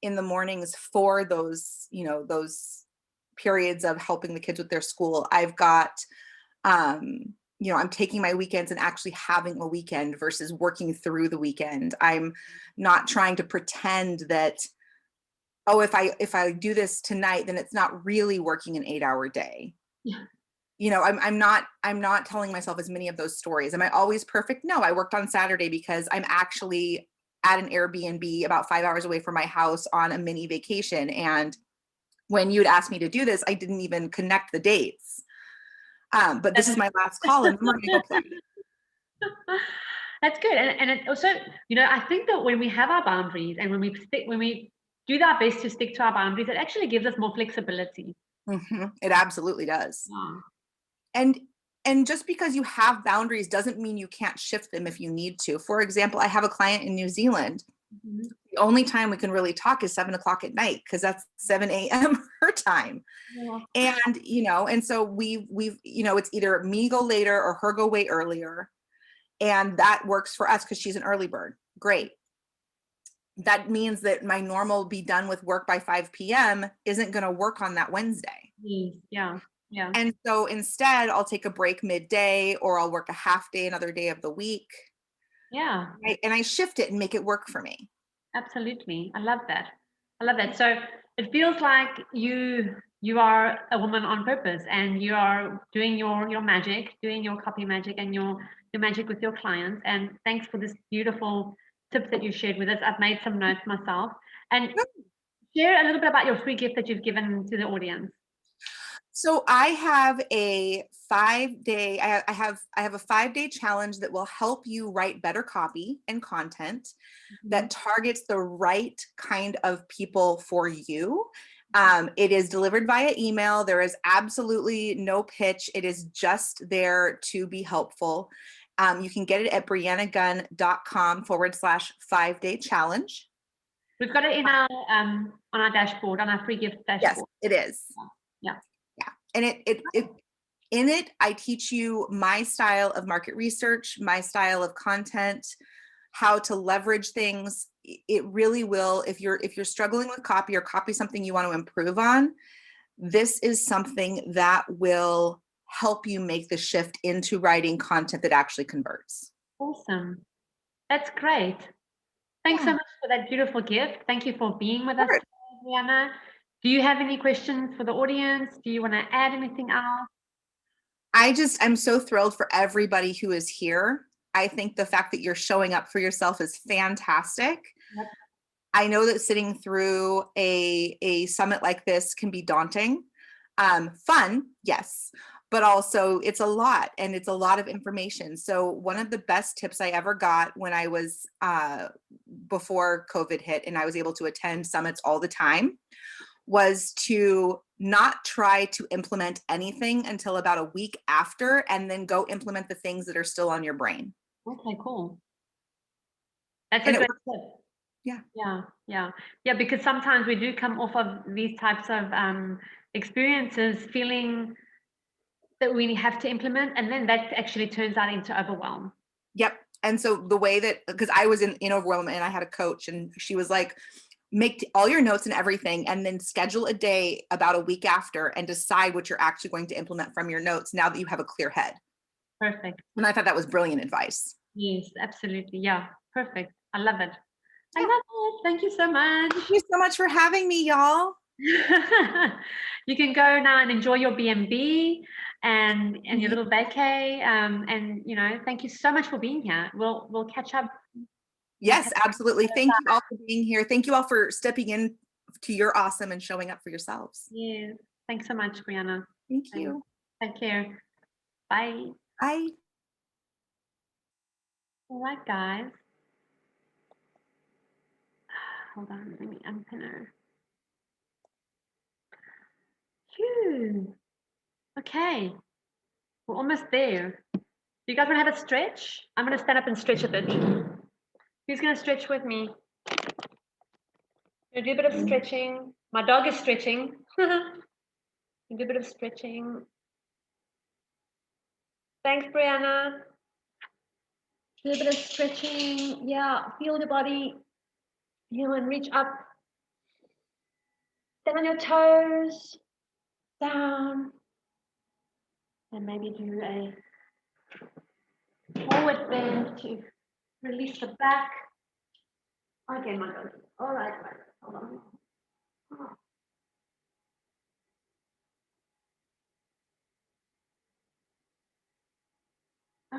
in the mornings for those, you know, those periods of helping the kids with their school. I've got, you know, I'm taking my weekends and actually having a weekend versus working through the weekend. I'm not trying to pretend that, oh, if I do this tonight, then it's not really working an 8-hour day.
Yeah.
You know, I'm not telling myself as many of those stories. Am I always perfect? No, I worked on Saturday because I'm actually at an Airbnb about 5 hours away from my house on a mini vacation. And when you had asked me to do this, I didn't even connect the dates. But this is my last call, and then we're gonna go play.
That's good. And it also, you know, I think that when we have our boundaries and when we do our best to stick to our boundaries, it actually gives us more flexibility.
It absolutely does.
Yeah.
And just because you have boundaries doesn't mean you can't shift them if you need to. For example, I have a client in New Zealand.
Mhm.
The only time we can really talk is 7 o'clock at night because that's 7 a.m. her time.
Yeah.
And, you know, and so we've, you know, it's either me go later or her go way earlier. And that works for us because she's an early bird. Great. That means that my normal be done with work by 5 p.m. isn't going to work on that Wednesday.
Yes. Yeah. Yeah.
And so instead, I'll take a break midday or I'll work a half day another day of the week.
Yeah.
And I shift it and make it work for me.
Absolutely. I love that. I love that. So it feels like you are a woman on purpose and you are doing your magic, doing your copy magic and your magic with your clients. And thanks for this beautiful tips that you shared with us. I've made some notes myself. And share a little bit about your free gift that you've given to the audience.
So I have a 5-day, I have a 5-day challenge that will help you write better copy and content that targets the right kind of people for you. It is delivered via email. There is absolutely no pitch. It is just there to be helpful. You can get it at briannagunn.com/5-day challenge.
We've got it in our on our dashboard, on our free gift dashboard.
Yes, it is.
Yeah.
Yeah. And in it, I teach you my style of market research, my style of content, how to leverage things. It really will, if you're struggling with copy or copy something you want to improve on, this is something that will help you make the shift into writing content that actually converts.
Awesome. That's great. Thanks so
Yeah.
much for that beautiful gift. Thank you for being with us
Sure.
today, Brianna. Do you have any questions for the audience? Do you want to add anything else?
I'm so thrilled for everybody who is here. I think the fact that you're showing up for yourself is fantastic.
Yep.
I know that sitting through a summit like this can be daunting. Fun, yes, but also it's a lot and it's a lot of information. So one of the best tips I ever got when I was before COVID hit and I was able to attend summits all the time was to not try to implement anything until about a week after and then go implement the things that are still on your brain.
Okay, cool. That's
And
a
it
great tip.
Yeah.
Yeah, because sometimes we do come off of these types of experiences feeling that we have to implement, and then that actually turns out into overwhelm.
Yep. And so the way that, because I was in overwhelm and I had a coach and she was like, make all your notes and everything, and then schedule a day about a week after and decide what you're actually going to implement from your notes now that you have a clear head.
Perfect.
And I thought that was brilliant advice.
Yes, absolutely. Yeah, perfect. I love it. I love it. Thank you so much.
Thank you so much for having me, y'all.
You can go now and enjoy your B&B and your little vacay. And you know, thank you so much for being here. We'll catch up.
Yes, absolutely. Thank you all for being here. Thank you all for stepping in to your awesome and showing up for yourselves.
Yeah. Thanks so much, Brianna.
Thank you.
Take care. Bye.
Bye.
All right, guys. Hold on, let me unpin her. Phew. Okay, we're almost there. Do you guys want to have a stretch? I'm going to stand up and stretch a bit. Who's going to stretch with me? Gonna do a bit of stretching. My dog is stretching. Do a bit of stretching. Thanks, Brianna. Do a bit of stretching. Yeah, feel your body. And reach up. Stand on your toes. Down. And maybe do a forward bend to release the back. Okay, my God. All right. Hold on.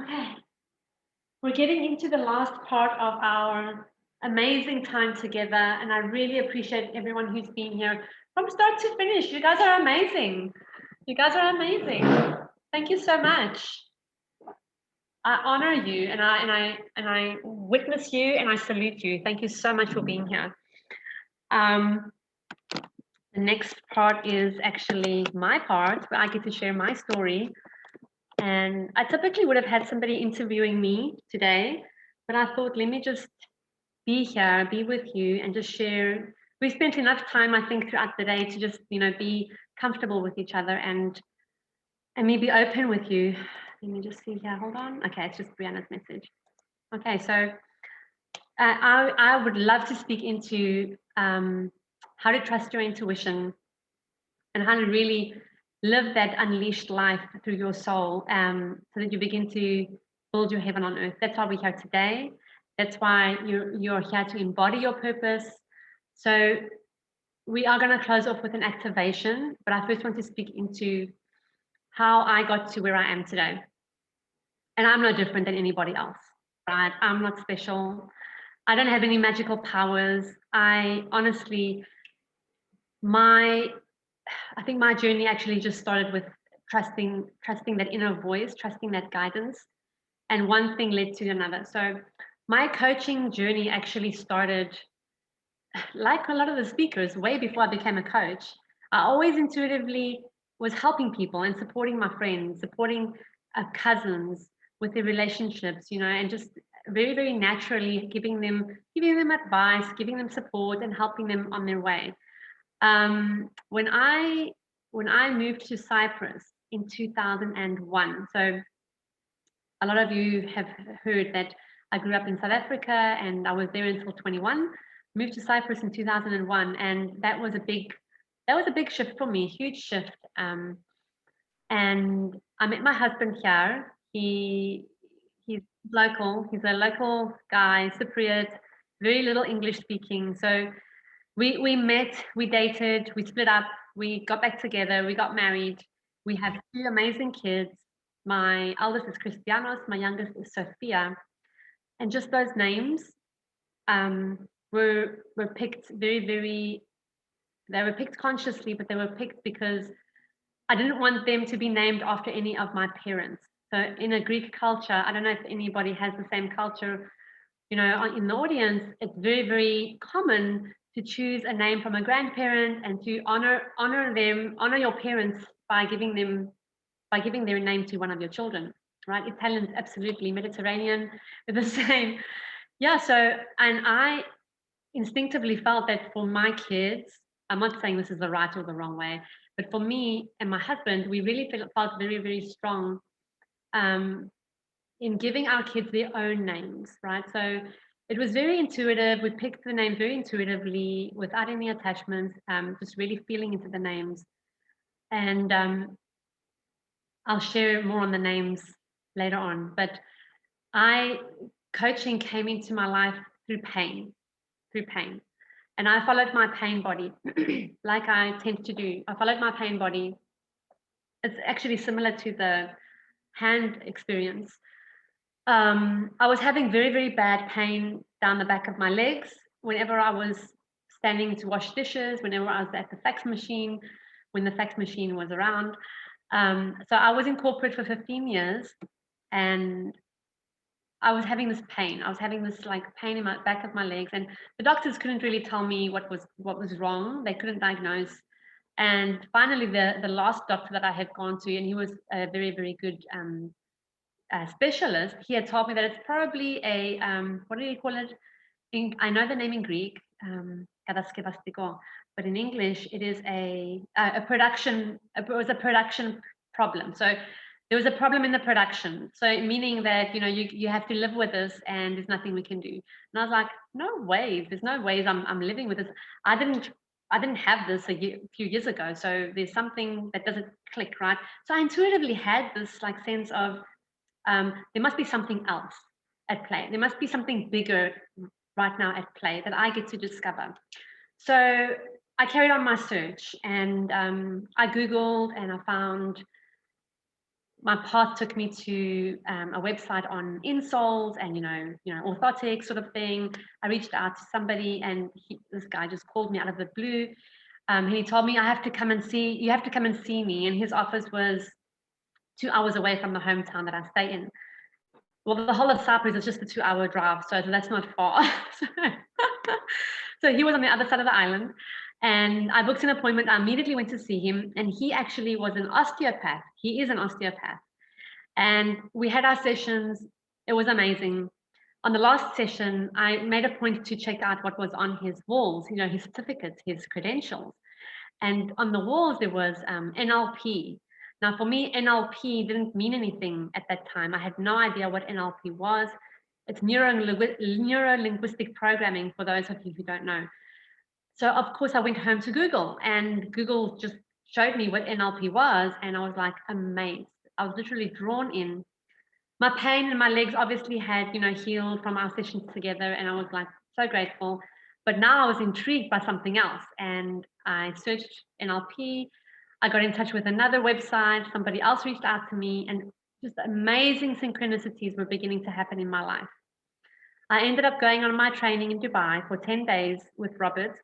Okay. We're getting into the last part of our amazing time together, and I really appreciate everyone who's been here from start to finish. You guys are amazing. You guys are amazing. Thank you so much. I honor you, and I witness you, and I salute you. Thank you so much for being here. The next part is actually my part, where I get to share my story. And I typically would have had somebody interviewing me today, but I thought, let me just be here, be with you, and just share. We spent enough time, I think, throughout the day to just, be comfortable with each other and me be open with you. Let me just see here. Hold on. Okay, it's just Brianna's message. Okay, so I would love to speak into how to trust your intuition and how to really live that unleashed life through your soul, so that you begin to build your heaven on earth. That's why we're here today. That's why you're here to embody your purpose. So we are going to close off with an activation, but I first want to speak into how I got to where I am today. And I'm no different than anybody else, right? I'm not special. I don't have any magical powers. I honestly, I think my journey actually just started with trusting that inner voice, trusting that guidance, and one thing led to another. So my coaching journey actually started, like a lot of the speakers, way before I became a coach. I always intuitively was helping people and supporting my friends, supporting cousins with their relationships, and just very, very naturally giving them advice, giving them support, and helping them on their way. When I moved to Cyprus in 2001, so a lot of you have heard that I grew up in South Africa and I was there until 21. Moved to Cyprus in 2001, and that was a big shift for me, huge shift. And I met my husband here. He's local. He's a local guy, Cypriot, very little English speaking. So we met, we dated, we split up, we got back together, we got married. We have 2 amazing kids. My eldest is Christianos, my youngest is Sophia. And just those names were picked very, very, they were picked consciously, but they were picked because I didn't want them to be named after any of my parents. So in a Greek culture, I don't know if anybody has the same culture, in the audience, it's very, very common to choose a name from a grandparent and to honor your parents by giving their name to one of your children, right? Italians, absolutely. Mediterranean, the same. Yeah, so, and I instinctively felt that for my kids, I'm not saying this is the right or the wrong way, but for me and my husband, we really felt very, very strong in giving our kids their own names, right? So it was very intuitive. We picked the name very intuitively without any attachments, just really feeling into the names. And I'll share more on the names later on, but coaching came into my life through pain. And I followed my pain body like I tend to do. I followed my pain body. It's actually similar to the hand experience. I was having very, very bad pain down the back of my legs whenever I was standing to wash dishes, whenever I was at the fax machine, when the fax machine was around. So I was in corporate for 15 years and I was having this pain. I was having this like pain in my back of my legs, and the doctors couldn't really tell me what was wrong. They couldn't diagnose. And finally, the last doctor that I had gone to, and he was a very, very good specialist, he had told me that it's probably a what do you call it? I know the name in Greek, kataskevastiko, but in English it is a production problem. So there was a problem in the production. So meaning that, you know, you have to live with this and there's nothing we can do. And I was like, no ways, there's no ways I'm living with this. I didn't have this a few years ago. So there's something that doesn't click, right? So I intuitively had this like sense of there must be something else at play. There must be something bigger right now at play that I get to discover. So I carried on my search, and I Googled, and I found, my path took me to a website on insoles and, you know, orthotic sort of thing. I reached out to somebody, and this guy just called me out of the blue. And he told me, you have to come and see me. And his office was 2 hours away from the hometown that I stay in. Well, the whole of Cyprus is just a 2-hour drive, so that's not far. So he was on the other side of the island, and I booked an appointment. I immediately went to see him, and he actually was an osteopath. He is an osteopath. And we had our sessions. It was amazing. On the last session, I made a point to check out what was on his walls, you know, his certificates, his credentials. And on the walls, there was NLP. Now, for me, NLP didn't mean anything at that time. I had no idea what NLP was. It's neuro-linguistic programming, for those of you who don't know. So, of course, I went home to Google, and Google just showed me what NLP was, and I was like amazed. I was literally drawn in. My pain in my legs obviously had, you know, healed from our sessions together, and I was like so grateful. But now I was intrigued by something else, and I searched NLP. I got in touch with another website. Somebody else reached out to me, and just amazing synchronicities were beginning to happen in my life. I ended up going on my training in Dubai for 10 days with Robert,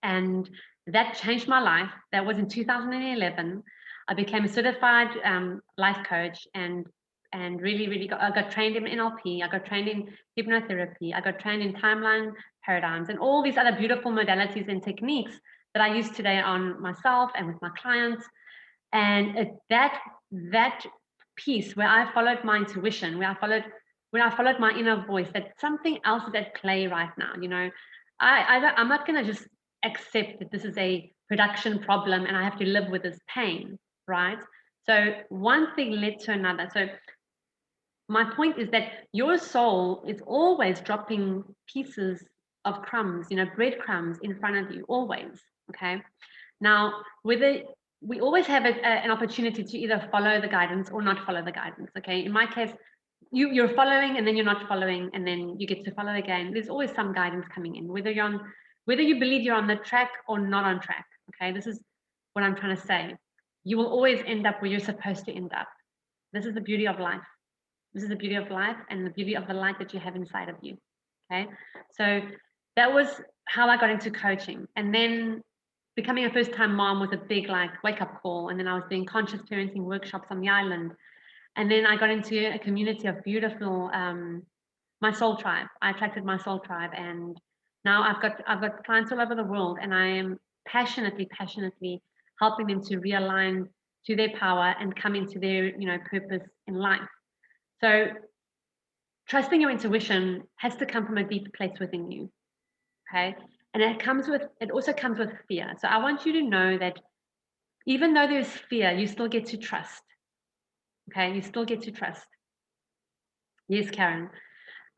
and that changed my life. That was in 2011. I became a certified life coach, and really I got trained in NLP. I got trained in hypnotherapy. I got trained in timeline paradigms and all these other beautiful modalities and techniques that I use today on myself and with my clients. And that piece where I followed my intuition, where I followed my inner voice, that something else is at play right now. You know, I'm not going to just accept that this is a production problem and I have to live with this pain, right? So one thing led to another. So my point is that your soul is always dropping pieces of crumbs, you know, breadcrumbs in front of you, always. Okay. Now, whether we always have an opportunity to either follow the guidance or not follow the guidance. Okay. In my case, you're following and then you're not following, and then you get to follow again. There's always some guidance coming in, whether you believe you're on the track or not on track. Okay. This is what I'm trying to say. You will always end up where you're supposed to end up. This is the beauty of life. This is the beauty of life and the beauty of the light that you have inside of you. Okay. So that was how I got into coaching. And then becoming a first-time mom was a big like wake-up call. And then I was doing conscious parenting workshops on the island. And then I got into a community of beautiful, my soul tribe. I attracted my soul tribe, and now I've got clients all over the world, and I am passionately helping them to realign to their power and come into their, you know, purpose in life. So trusting your intuition has to come from a deep place within you. Okay. And it also comes with fear. So I want you to know that even though there's fear, you still get to trust. Okay. You still get to trust. Yes, Karen.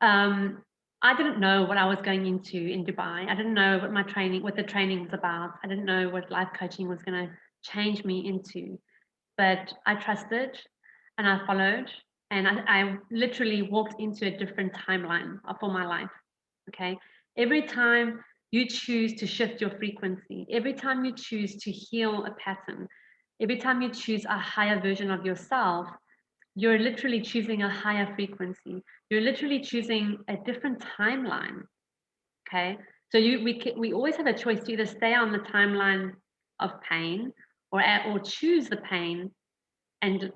I didn't know what I was going into in Dubai. I didn't know what the training was about. I didn't know what life coaching was going to change me into, but I trusted and I followed, and I literally walked into a different timeline for my life. Okay. Every time you choose to shift your frequency, every time you choose to heal a pattern, every time you choose a higher version of yourself, you're literally choosing a higher frequency. You're literally choosing a different timeline. Okay. So we always have a choice to either stay on the timeline of pain or choose the pain and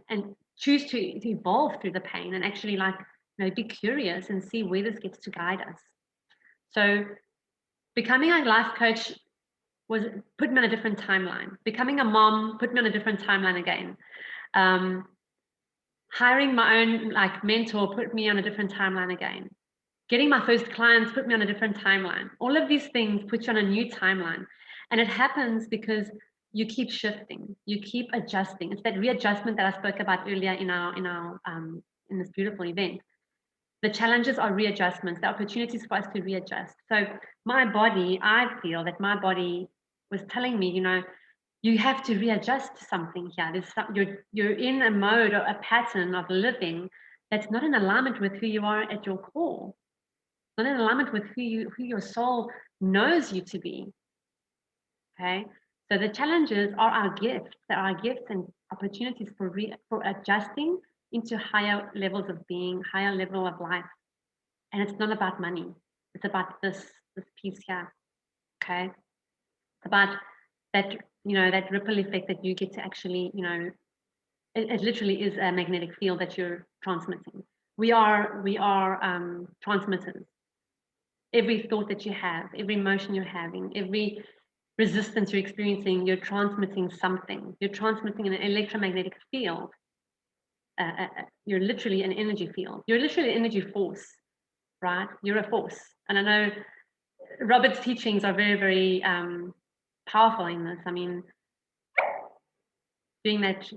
choose to evolve through the pain and actually, like, you know, be curious and see where this gets to guide us. So becoming a life coach put me on a different timeline. Becoming a mom put me on a different timeline again. Hiring my own like mentor put me on a different timeline again. Getting my first clients put me on a different timeline. All of these things put you on a new timeline. And it happens because you keep shifting, you keep adjusting. It's that readjustment that I spoke about earlier in this beautiful event. The challenges are readjustments, the opportunities for us to readjust. So my body, I feel that my body was telling me, you have to readjust to something here. You're in a mode or a pattern of living that's not in alignment with who you are at your core, not in alignment with who your soul knows you to be. Okay, so the challenges are our gifts. There are gifts and opportunities for adjusting into higher levels of being, higher level of life. And it's not about money. It's about this piece here. Okay, it's about that that ripple effect that you get to actually it literally is a magnetic field that you're transmitting. We are transmitters. Every thought that you have, every emotion you're having, every resistance you're experiencing, you're transmitting something. You're transmitting an electromagnetic field. You're literally an energy field. You're literally an energy force, right? You're a force. And I know Robert's teachings are very, very powerful in this. I mean, doing that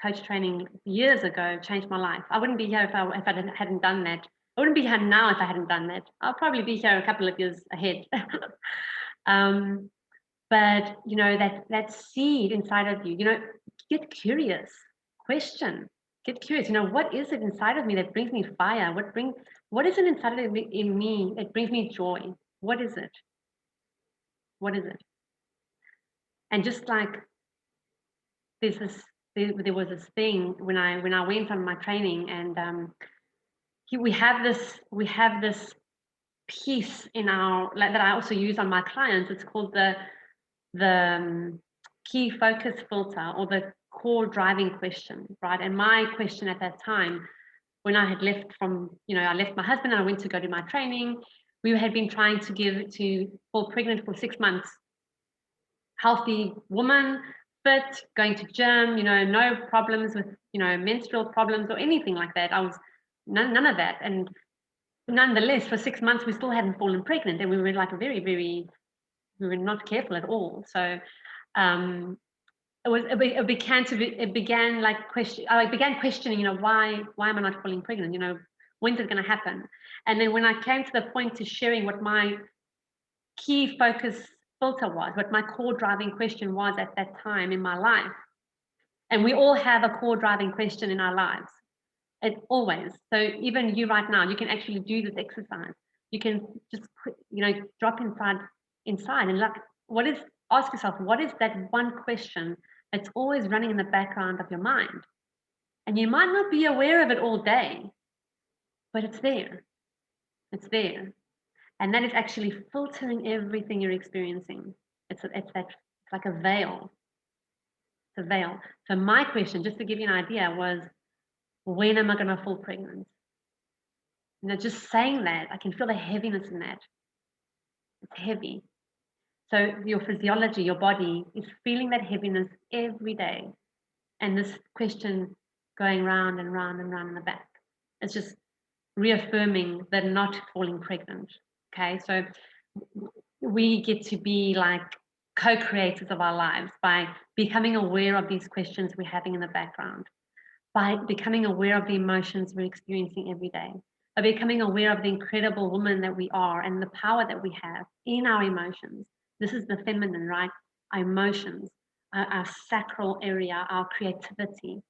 coach training years ago changed my life. I wouldn't be here if I hadn't done that. I wouldn't be here now if I hadn't done that. I'll probably be here a couple of years ahead. But that seed inside of you, get curious, question, get curious. What is it inside of me that brings me fire? What is it inside of me in me that brings me joy? What is it? What is it? And just like there was this thing when I went on my training, and we have this piece in that I also use on my clients. It's called the key focus filter, or the core driving question, right? And my question at that time, when I had left I left my husband and I went to go to my training, we had been trying to fall pregnant for 6 months. Healthy woman, fit, going to gym, no problems with, menstrual problems or anything like that. I was none of that. And nonetheless, for 6 months, we still hadn't fallen pregnant, and we were like we were not careful at all. So I began questioning, why am I not falling pregnant? When's it going to happen? And then when I came to the point to sharing what my key focus filter was, what my core driving question was at that time in my life, and we all have a core driving question in our lives. It always. So even you right now, you can actually do this exercise. You can just, drop inside and ask yourself, what is that one question that's always running in the background of your mind? And you might not be aware of it all day, but it's there. It's there. And that is actually filtering everything you're experiencing. It's like a veil. It's a veil. So my question, just to give you an idea, was, when am I going to fall pregnant? Just saying that, I can feel the heaviness in that. It's heavy. So your physiology, your body is feeling that heaviness every day. And this question going round and round and round in the back. It's just reaffirming that not falling pregnant. Okay, so we get to be like co-creators of our lives by becoming aware of these questions we're having in the background, by becoming aware of the emotions we're experiencing every day, by becoming aware of the incredible woman that we are and the power that we have in our emotions. This is the feminine, right? Our emotions, our sacral area, our creativity.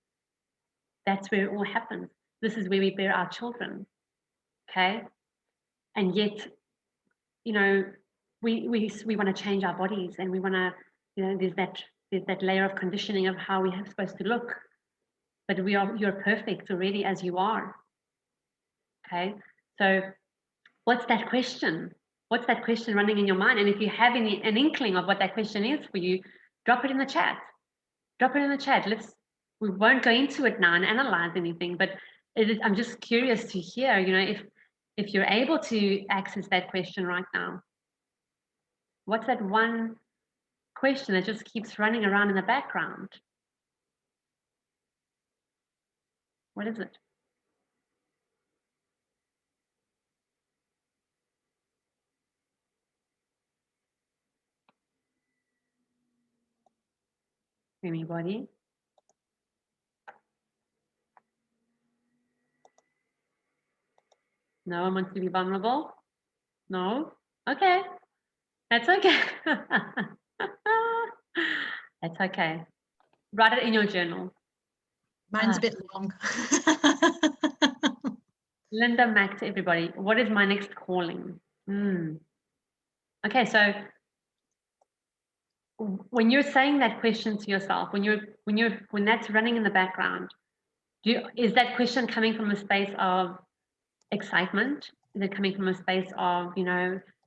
That's where it all happens. This is where we bear our children, okay? And yet, we want to change our bodies, and we want to, there's that layer of conditioning of how we are supposed to look. But you're perfect already as you are. Okay, so what's that question? What's that question running in your mind? And if you have an inkling of what that question is for you, drop it in the chat. Drop it in the chat. We won't go into it now and analyze anything, but I'm just curious to hear, if you're able to access that question right now. What's that one question that just keeps running around in the background? What is it? Anybody? No one wants to be vulnerable? No? Okay. That's okay. That's okay. Write it in your journal.
Mine's a bit long.
Linda Mack to everybody. What is my next calling? Okay, so when you're saying that question to yourself, when that's running in the background, is that question coming from a space of excitement? Is it coming from a space of,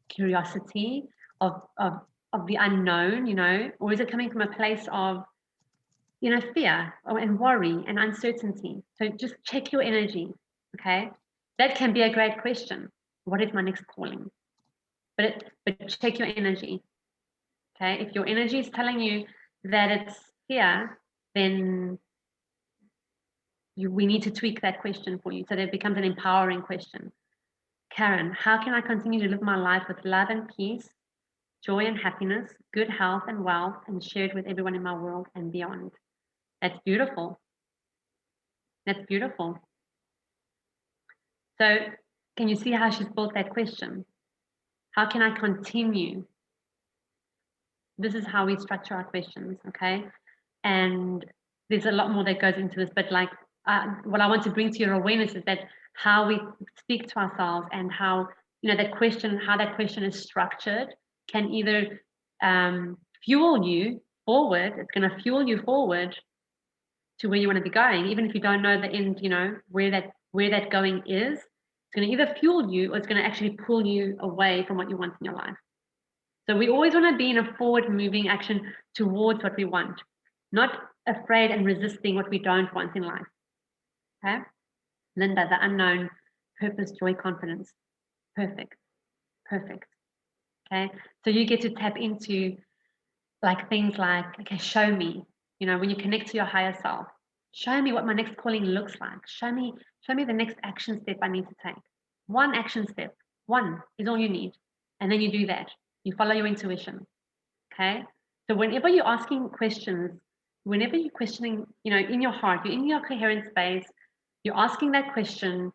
curiosity, of the unknown, or is it coming from a place of, fear and worry and uncertainty? So just check your energy, okay? That can be a great question. What is my next calling? But check your energy, okay? If your energy is telling you that it's fear, then we need to tweak that question for you so that it becomes an empowering question. Karen, how can I continue to live my life with love and peace, joy and happiness, good health and wealth, and share it with everyone in my world and beyond? That's beautiful. That's beautiful. So can you see how she's built that question? How can I continue? This is how we structure our questions, okay? And there's a lot more that goes into this, but like what I want to bring to your awareness is that how we speak to ourselves and how, that question is structured can either fuel you forward. It's going to fuel you forward to where you want to be going, even if you don't know the end, where that going is. It's going to either fuel you or it's going to actually pull you away from what you want in your life. So we always want to be in a forward moving action towards what we want, not afraid and resisting what we don't want in life. Okay? Linda, the unknown, purpose, joy, confidence. Perfect. Perfect. Okay? So you get to tap into like things like, okay, show me, when you connect to your higher self, show me what my next calling looks like. Show me the next action step I need to take. One action step, one is all you need. And then you do that. You follow your intuition. Okay? So whenever you're asking questions, whenever you're questioning, in your heart, you're in your coherent space, you're asking that question,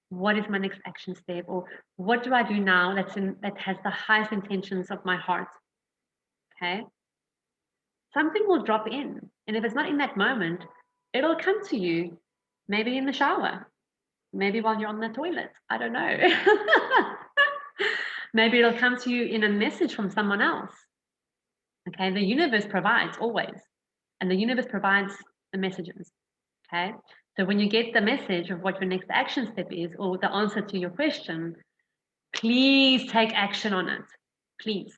what is my next action step? Or what do I do now that has the highest intentions of my heart? Okay? Something will drop in. And if it's not in that moment, it'll come to you, maybe in the shower, maybe while you're on the toilet. I don't know. Maybe it'll come to you in a message from someone else. Okay, the universe provides always, and the universe provides the messages. Okay, so when you get the message of what your next action step is, or the answer to your question, please take action on it. Please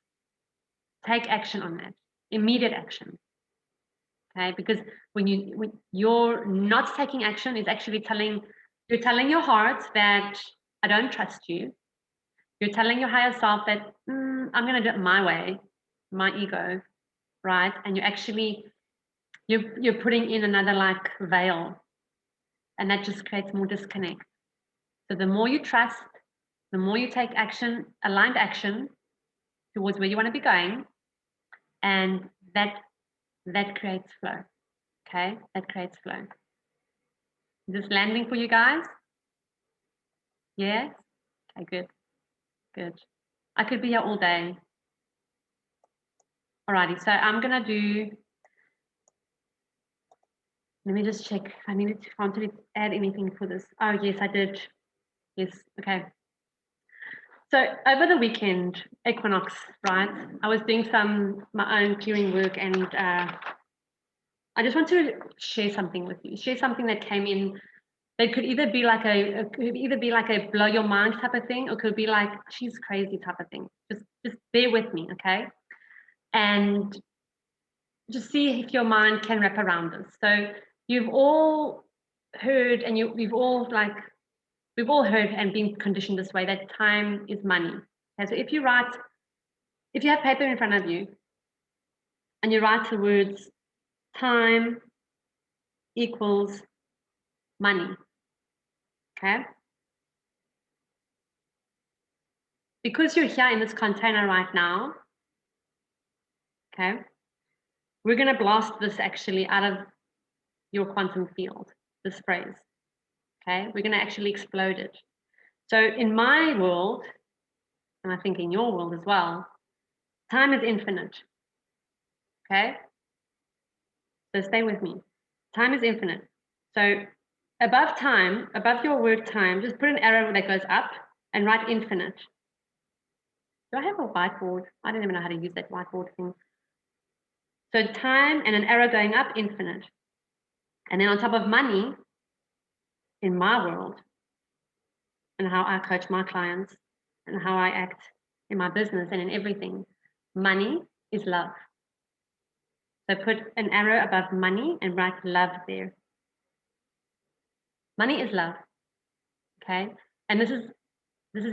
take action on that, immediate action. Okay, because when you're not taking action, is actually telling your heart that I don't trust you. You're telling your higher self that I'm going to do it my way, my ego, right? And you're putting in another like veil, and that just creates more disconnect. So the more you trust, the more you take action, aligned action towards where you want to be going, and that creates flow. Okay, that creates flow. Is this landing for you guys? Yeah. Okay, good. Good. I could be here all day. Alrighty, so I'm gonna do, let me just check. I wanted to add anything for this. Oh yes, I did. Yes, okay. So over the weekend, equinox, right? I was doing my own clearing work, and I just want to share something with you. Share something that came in. It could either be like a blow your mind type of thing, or could be like she's crazy type of thing. Just bear with me, okay? And just see if your mind can wrap around this. So you've all heard, and we've all heard and been conditioned this way, that time is money. Okay, so if you have paper in front of you and you write the words time equals money, okay? Because you're here in this container right now, okay? we're going to blast this actually out of your quantum field, this phrase. Okay, we're going to actually explode it. So in my world, and I think in your world as well, time is infinite. Okay, so stay with me. Time is infinite. So above time, above your word time, just put an arrow that goes up and write infinite. Do I have a whiteboard? I don't even know how to use that whiteboard thing. So time and an arrow going up, infinite. And then on top of money, in my world, and how I coach my clients, and how I act in my business and in everything, money is love. So put an arrow above money and write love there. Money is love, okay? And this is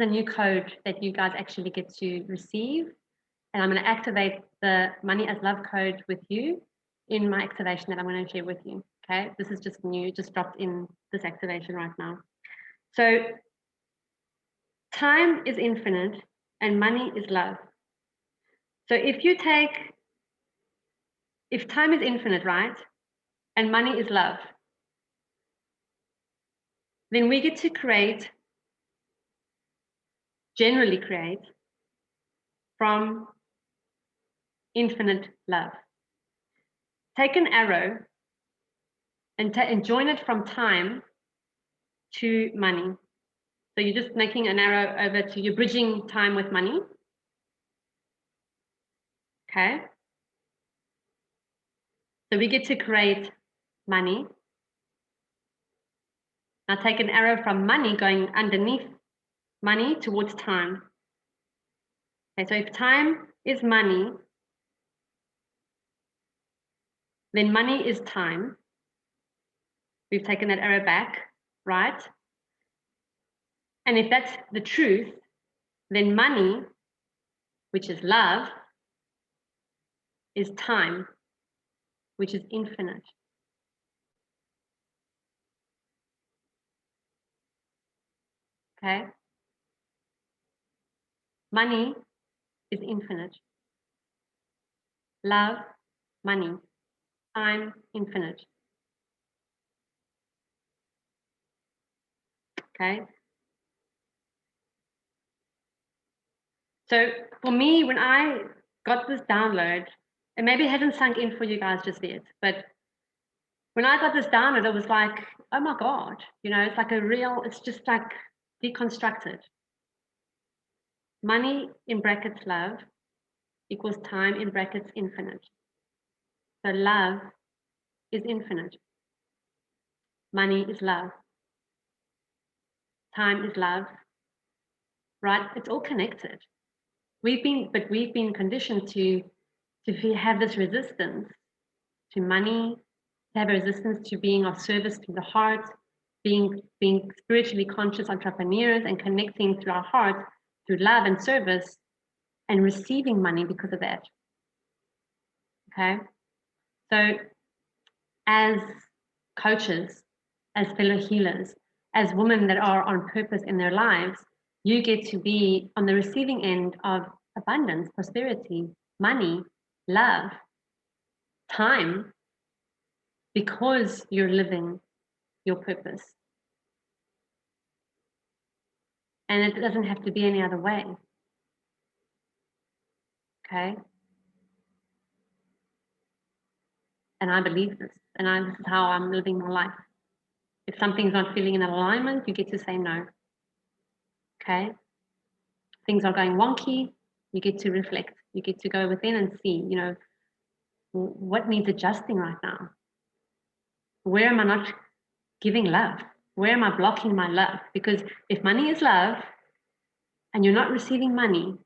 a new code that you guys actually get to receive. And I'm going to activate the money as love code with you in my activation that I'm going to share with you, okay? This is just new, just dropped in this activation right now. So time is infinite and money is love. So if time is infinite, right? And money is love, then we get to generally create from infinite love. Take an arrow and join it from time to money. So you're just making an arrow over to, you're bridging time with money. Okay. So we get to create money. Now take an arrow from money going underneath money towards time. Okay, so if time is money, then money is time. We've taken that arrow back, right? And if that's the truth, then money, which is love, is time, which is infinite. Okay? Money is infinite. Love, money. Time, infinite. Okay? So for me, when I got this download, and maybe it hasn't sunk in for you guys just yet, but when I got this download, it was like, oh my God, it's like it's just like deconstructed. Money in brackets love equals time in brackets infinite. So love is infinite. Money is love. Time is love. Right? It's all connected. We've been conditioned to have this resistance to money, to have a resistance to being of service to the heart, being spiritually conscious entrepreneurs and connecting through our heart, through love and service, and receiving money because of that. Okay? So as coaches, as fellow healers, as women that are on purpose in their lives, you get to be on the receiving end of abundance, prosperity, money, love, time, because you're living your purpose. And it doesn't have to be any other way. Okay? And I believe this, and this is how I'm living my life. If something's not feeling in alignment, you get to say no. Okay? Things are going wonky, you get to reflect. You get to go within and see, what needs adjusting right now? Where am I not giving love? Where am I blocking my love? Because if money is love and you're not receiving money,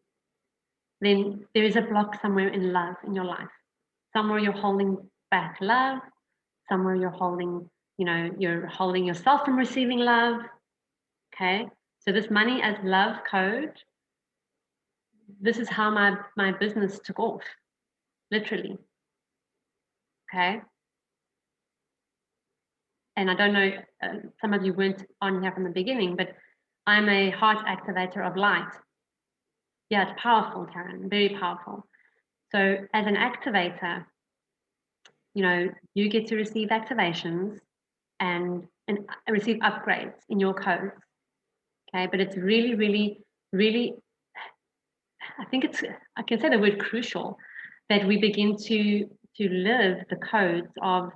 then there is a block somewhere in love in your life. Somewhere you're holding back love, somewhere you're holding yourself from receiving love. Okay, so this money as love code, this is how my business took off, literally. Okay. And I don't know, some of you weren't on here from the beginning, but I'm a heart activator of light. Yeah, it's powerful, Karen, very powerful. So as an activator, you get to receive activations and receive upgrades in your codes. Okay, but it's really, really, really, I can say the word crucial, that we begin to live the codes of,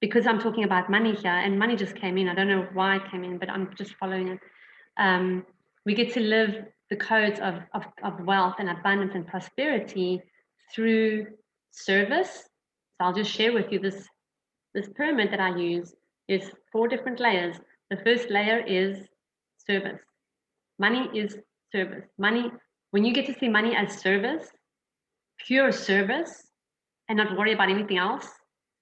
because I'm talking about money here, and money just came in. I don't know why it came in, but I'm just following it. We get to live the codes of wealth and abundance and prosperity through service. So I'll just share with you this pyramid that I use is 4 different layers. The first layer is service. Money is service. Money, when you get to see money as service, pure service, and not worry about anything else,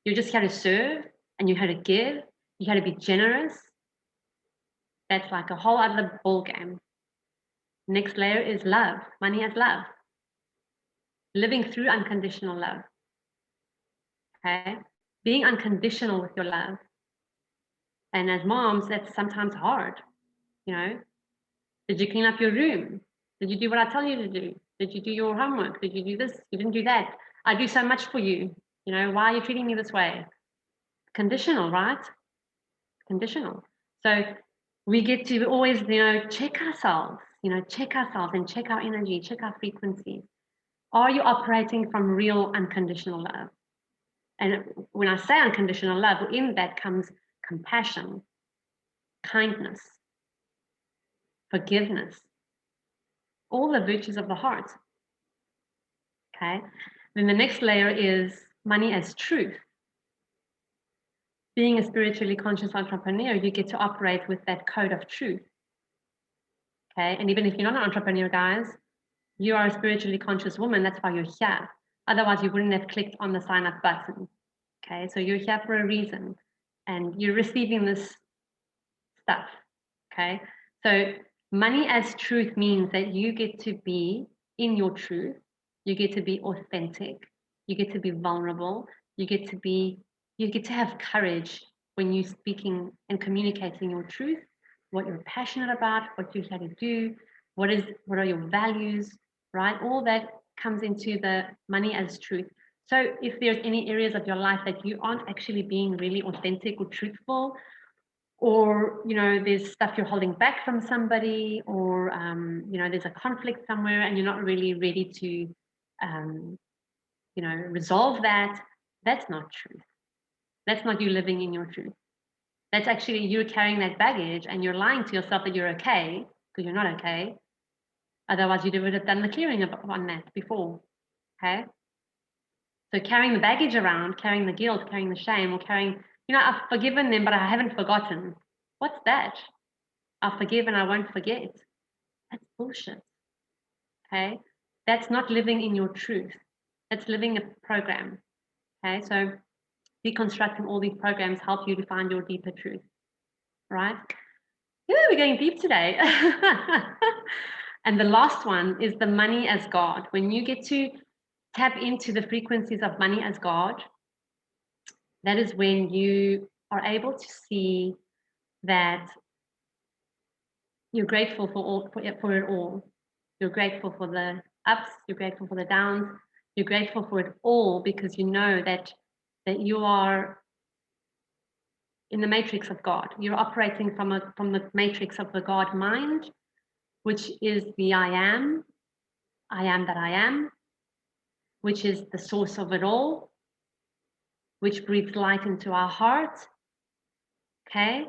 you're just here to serve and you're here to give, you're here to be generous. That's like a whole other ball game. Next layer is love. Money as love. Living through unconditional love. Okay? Being unconditional with your love. And as moms, that's sometimes hard. Did you clean up your room? Did you do what I tell you to do? Did you do your homework? Did you do this? You didn't do that. I do so much for you. Why are you treating me this way? Conditional, right? Conditional. So we get to always, check ourselves, check ourselves and check our energy, check our frequency. Are you operating from real unconditional love? And when I say unconditional love, in that comes compassion, kindness, forgiveness, all the virtues of the heart. Okay. Then the next layer is money as truth. Being a spiritually conscious entrepreneur, you get to operate with that code of truth. Okay. And even if you're not an entrepreneur, guys, you are a spiritually conscious woman. That's why you're here. Otherwise, you wouldn't have clicked on the sign up button. Okay. So you're here for a reason and you're receiving this stuff. Okay. So money as truth means that you get to be in your truth. You get to be authentic. You get to be vulnerable. You get to have courage when you're speaking and communicating your truth, what you're passionate about, what you're here to do, what are your values, right? All that comes into the money as truth. So if there's any areas of your life that you aren't actually being really authentic or truthful, or there's stuff you're holding back from somebody, or there's a conflict somewhere and you're not really ready to resolve that, that's not truth. That's not you living in your truth. That's actually you carrying that baggage and you're lying to yourself that you're okay, because you're not okay. Otherwise, you would have done the clearing on that before. Okay. So carrying the baggage around, carrying the guilt, carrying the shame, or carrying, I've forgiven them, but I haven't forgotten. What's that? I'll forgive and I won't forget. That's bullshit. Okay. That's not living in your truth. That's living a program. Okay. So deconstructing all these programs help you to find your deeper truth. Right? Yeah, we're going deep today. And the last one is the money as God. When you get to tap into the frequencies of money as God, that is when you are able to see that you're grateful for it all. You're grateful for the ups, you're grateful for the downs, you're grateful for it all, because you know that you are in the matrix of God. You're operating from the matrix of the God mind, which is the I am that I am, which is the source of it all, which breathes light into our heart, okay,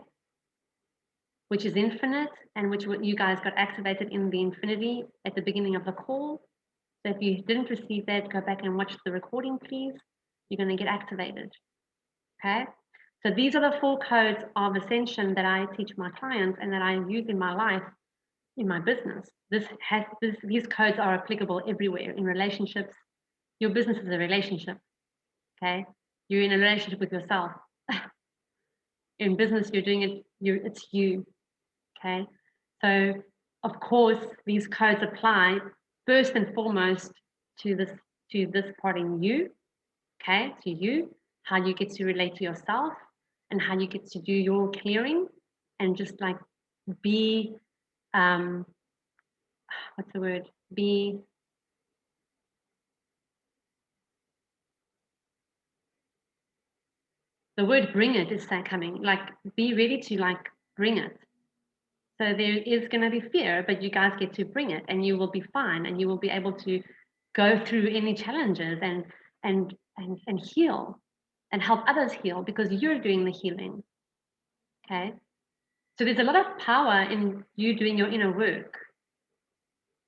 which is infinite, and which you guys got activated in the infinity at the beginning of the call. So if you didn't receive that, go back and watch the recording, please. You're going to get activated, okay? So these are the 4 codes of ascension that I teach my clients and that I use in my life, in my business. These codes are applicable everywhere, in relationships. Your business is a relationship, okay? You're in a relationship with yourself. In business, you're doing it, it's you, okay? So of course, these codes apply first and foremost to this part in you, okay? To you, how you get to relate to yourself and how you get to do your clearing and just like be, what's the word? Be the word bring it is coming, like be ready to like bring it. So there is going to be fear, but you guys get to bring it and you will be fine and you will be able to go through any challenges and heal and help others heal because you're doing the healing. Okay. So there's a lot of power in you doing your inner work.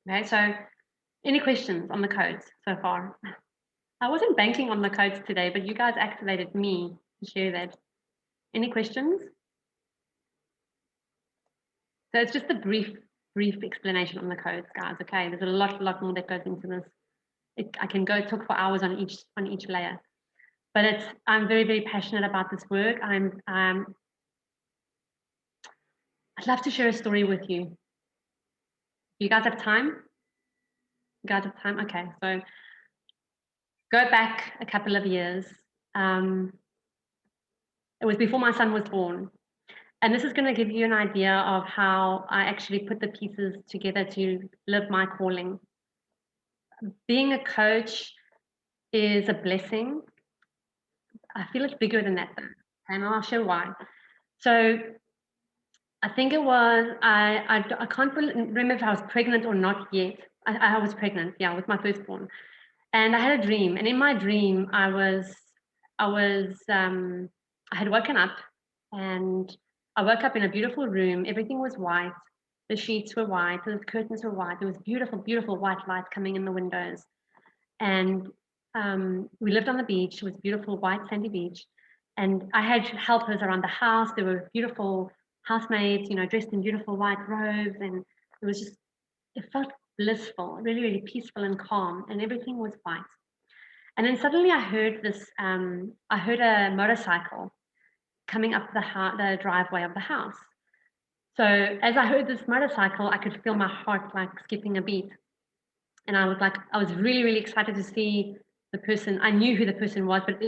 Okay. So any questions on the codes so far? I wasn't banking on the codes today, but you guys activated me to share that. Any questions? So it's just a brief explanation on the codes, guys. Okay, there's a lot more that goes into this. I can go talk for hours on each layer, but I'm very passionate about this work. I'd love to share a story with you. You guys have time? You guys have time? Okay, so go back a couple of years. It was before my son was born. And this is going to give you an idea of how I actually put the pieces together to live my calling. Being a coach is a blessing. I feel it's bigger than that though, and I'll show why. So I think it was, I can't remember if I was pregnant or not yet. I was pregnant, yeah, with my firstborn. And I had a dream, and in my dream, I had woken up and I woke up in a beautiful room. Everything was white. The sheets were white. The curtains were white. There was beautiful white light coming in the windows. And we lived on the beach. It was beautiful white sandy beach. And I had helpers around the house. There were beautiful housemaids, dressed in beautiful white robes. And it felt blissful, really peaceful and calm. And everything was white. And then suddenly I heard a motorcycle coming up the driveway of the house. So as I heard this motorcycle, I could feel my heart like skipping a beat. And I was really excited to see the person. I knew who the person was, but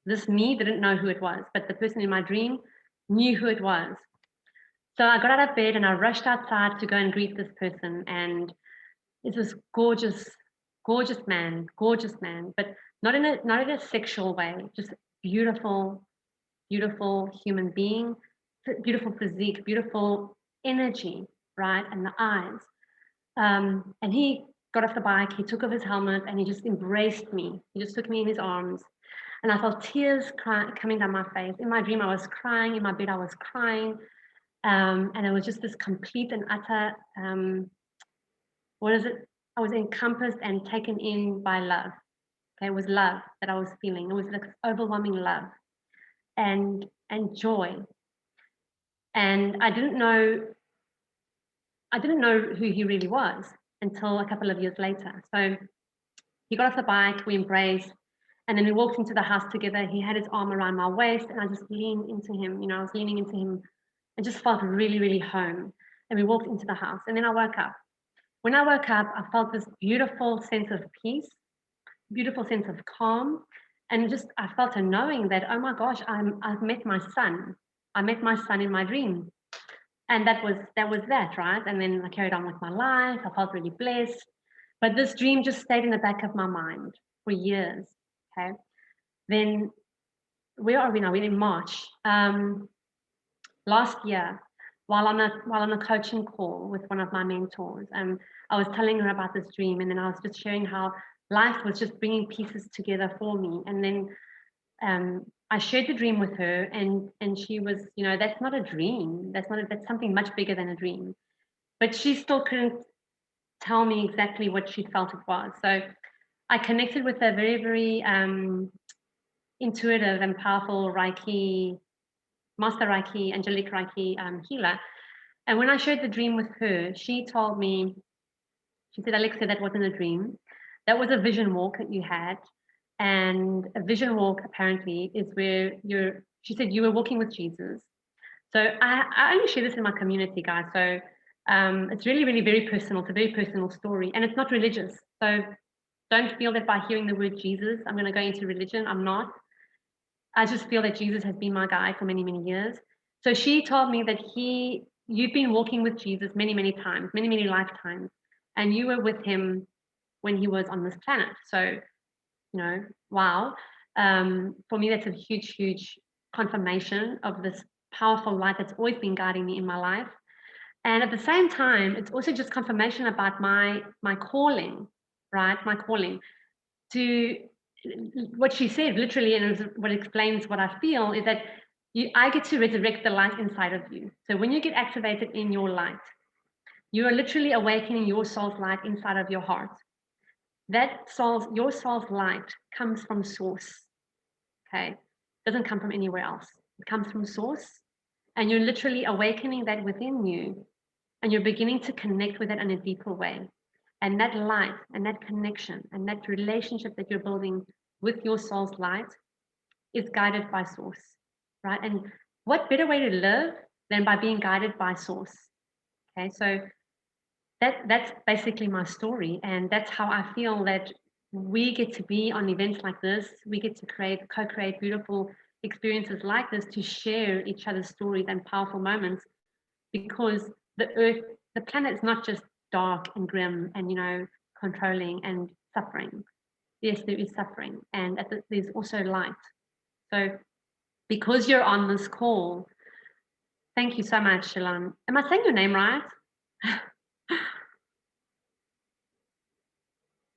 this me didn't know who it was, but the person in my dream knew who it was. So I got out of bed and I rushed outside to go and greet this person. And it was gorgeous man, but not in a sexual way, just beautiful human being, beautiful physique, beautiful energy, right? And the eyes. And he got off the bike, he took off his helmet and he just embraced me. He just took me in his arms. And I felt tears coming down my face. In my dream, I was crying. In my bed, I was crying. And it was just this complete and utter, I was encompassed and taken in by love. Okay, it was love that I was feeling. It was like overwhelming love and joy. And I didn't know who he really was until a couple of years later. So he got off the bike, we embraced, and then we walked into the house together. He had his arm around my waist and I just leaned into him, I was leaning into him and just felt really home. And we walked into the house and then I woke up. When I woke up, I felt this beautiful sense of peace, beautiful sense of calm. And I felt a knowing that, oh my gosh, I've met my son. I met my son in my dream. And that was that, right? And then I carried on with my life. I felt really blessed. But this dream just stayed in the back of my mind for years, okay? Then, where are we now? We're in March. Last year, while on a coaching call with one of my mentors, I was telling her about this dream, and then I was just sharing how life was just bringing pieces together for me. And then I shared the dream with her, and she was, that's not a dream. That's something much bigger than a dream. But she still couldn't tell me exactly what she felt it was. So I connected with a very intuitive and powerful Reiki, Master Reiki, Angelic Reiki healer. And when I shared the dream with her, she told me, she said, Alexa, that wasn't a dream. That was a vision walk that you had. And a vision walk apparently is where she said you were walking with Jesus. So I only share this in my community, guys. So it's really very personal. It's a very personal story and it's not religious. So don't feel that by hearing the word Jesus, I'm going to go into religion. I'm not. I just feel that Jesus has been my guide for many years. So she told me that you've been walking with Jesus many times, many lifetimes, and you were with him when he was on this planet. So, wow. For me, that's a huge, huge confirmation of this powerful light that's always been guiding me in my life. And at the same time, it's also just confirmation about my calling, right? My calling to what she said literally, and what explains what I feel is that I get to resurrect the light inside of you. So when you get activated in your light, you are literally awakening your soul's light inside of your heart. Your soul's light comes from source. Okay, it doesn't come from anywhere else. It comes from source, and you're literally awakening that within you, and you're beginning to connect with it in a deeper way. And that light and that connection and that relationship that you're building with your soul's light is guided by source, right? And what better way to live than by being guided by source? Okay, so that's basically my story, and that's how I feel that we get to be on events like this. We get to co-create beautiful experiences like this to share each other's stories and powerful moments, because the planet is not just dark and grim and controlling and suffering. Yes, there is suffering, and there's also light. So because you're on this call, thank you so much, Shalon. Am I saying your name right?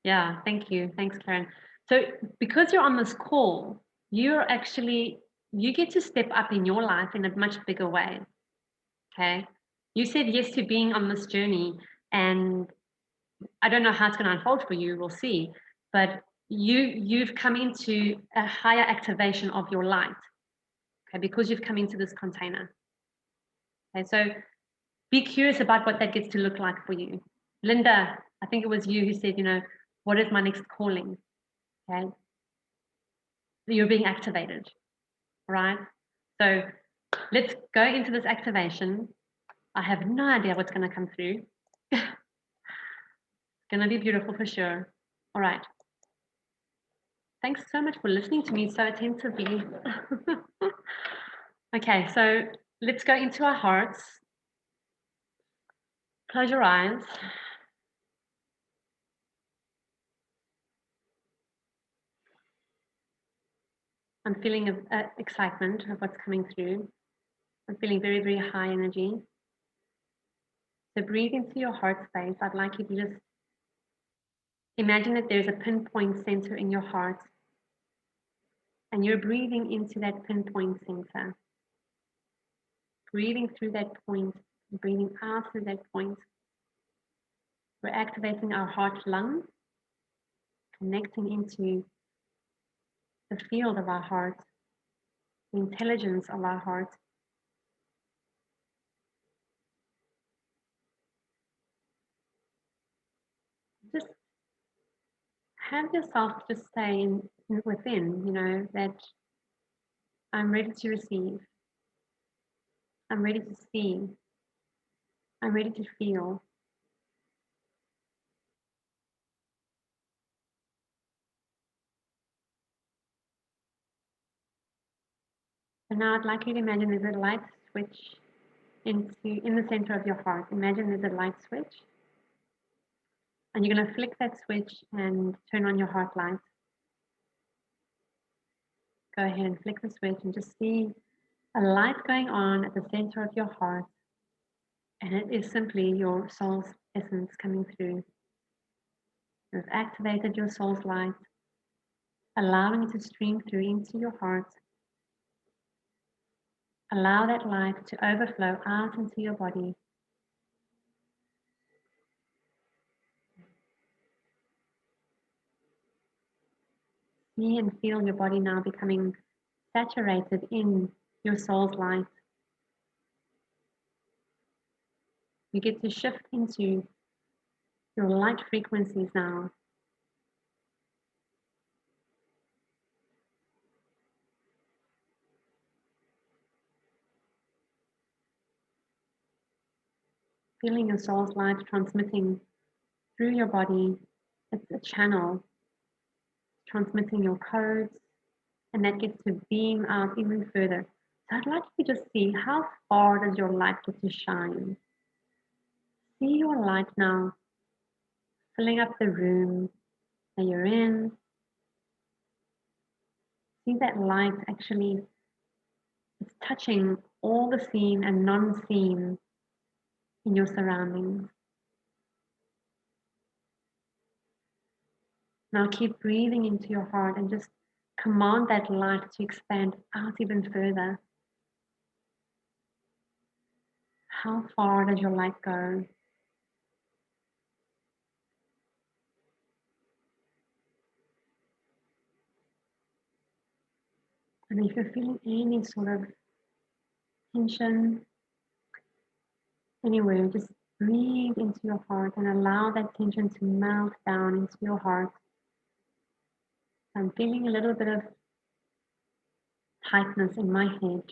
Yeah, thank you. Thanks, Karen. So because you're on this call, you get to step up in your life in a much bigger way. Okay. You said yes to being on this journey, and I don't know how it's going to unfold for you. We'll see. But you've come into a higher activation of your light. Okay, because you've come into this container. Okay, so be curious about what that gets to look like for you. Linda, I think it was you who said, what is my next calling? Okay. You're being activated, right? So let's go into this activation. I have no idea what's going to come through. It's going to be beautiful for sure. All right. Thanks so much for listening to me so attentively. Okay, so let's go into our hearts. Close your eyes. I'm feeling excitement of what's coming through. I'm feeling very, very high energy. So breathe into your heart space. I'd like you to just imagine that there's a pinpoint center in your heart, and you're breathing into that pinpoint center. Breathing through that point, breathing out through that point. We're activating our heart lung, connecting into the field of our heart, the intelligence of our heart. Just have yourself just stay within, that I'm ready to receive. I'm ready to see. I'm ready to feel. And now I'd like you to imagine there's a light switch in the center of your heart. Imagine there's a light switch. And you're going to flick that switch and turn on your heart light. Go ahead and flick the switch and just see a light going on at the center of your heart. And it is simply your soul's essence coming through. You've activated your soul's light, allowing it to stream through into your heart. Allow that light to overflow out into your body. See and feel your body now becoming saturated in your soul's light. You get to shift into your light frequencies now. Feeling your soul's light transmitting through your body. It's a channel transmitting your codes, and that gets to beam out even further. So I'd like you to just see how far does your light get to shine. See your light now filling up the room that you're in. see that light actually, it's touching all the seen and non-seen in your surroundings. Now keep breathing into your heart and just command that light to expand out even further. How far does your light go? And if you're feeling any sort of tension anywhere, just breathe into your heart and allow that tension to melt down into your heart. I'm feeling a little bit of tightness in my head.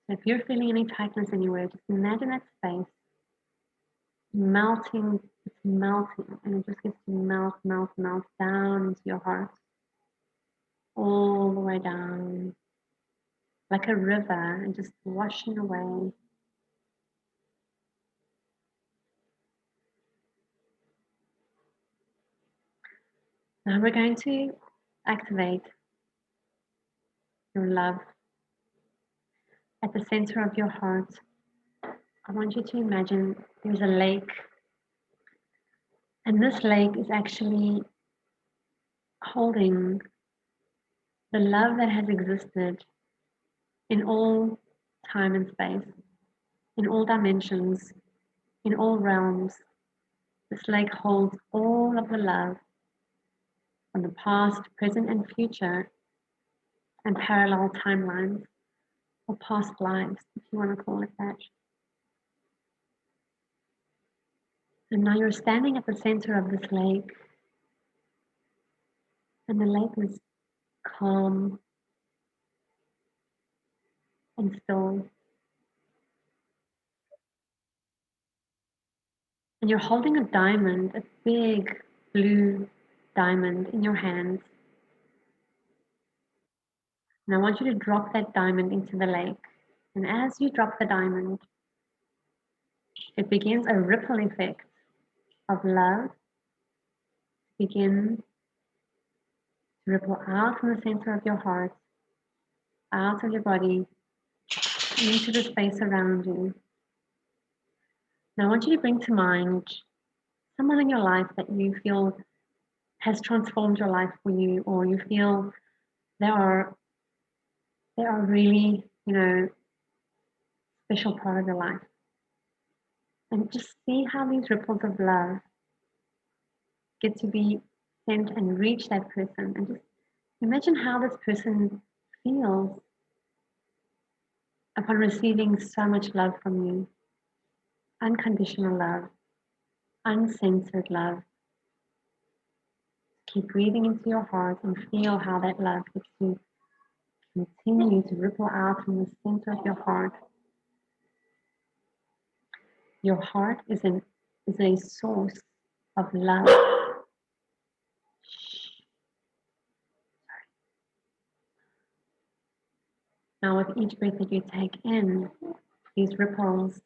So if you're feeling any tightness anywhere, just imagine that space melting, it's melting, and it just gets to melt, melt, melt down into your heart, all the way down, like a river, and just washing away. Now we're going to activate your love at the center of your heart. I want you to imagine there's a lake, and this lake is actually holding the love that has existed in all time and space, in all dimensions, in all realms. This lake holds all of the love from the past, present, and future, and parallel timelines, or past lives, if you want to call it that. And now you're standing at the center of this lake, and the lake is calm and still. And you're holding a diamond, a big blue diamond in your hands. And I want you to drop that diamond into the lake. And as you drop the diamond, it begins a ripple effect of love, begin to ripple out from the center of your heart, out of your body, into the space around you. Now I want you to bring to mind someone in your life that you feel has transformed your life for you, or you feel they are really, special part of your life. And just see how these ripples of love get to be sent and reach that person. And just imagine how this person feels upon receiving so much love from you. Unconditional love, uncensored love. Keep breathing into your heart and feel how that love gets to continue to ripple out from the center of your heart. Your heart is a source of love. Now with each breath that you take in, these ripples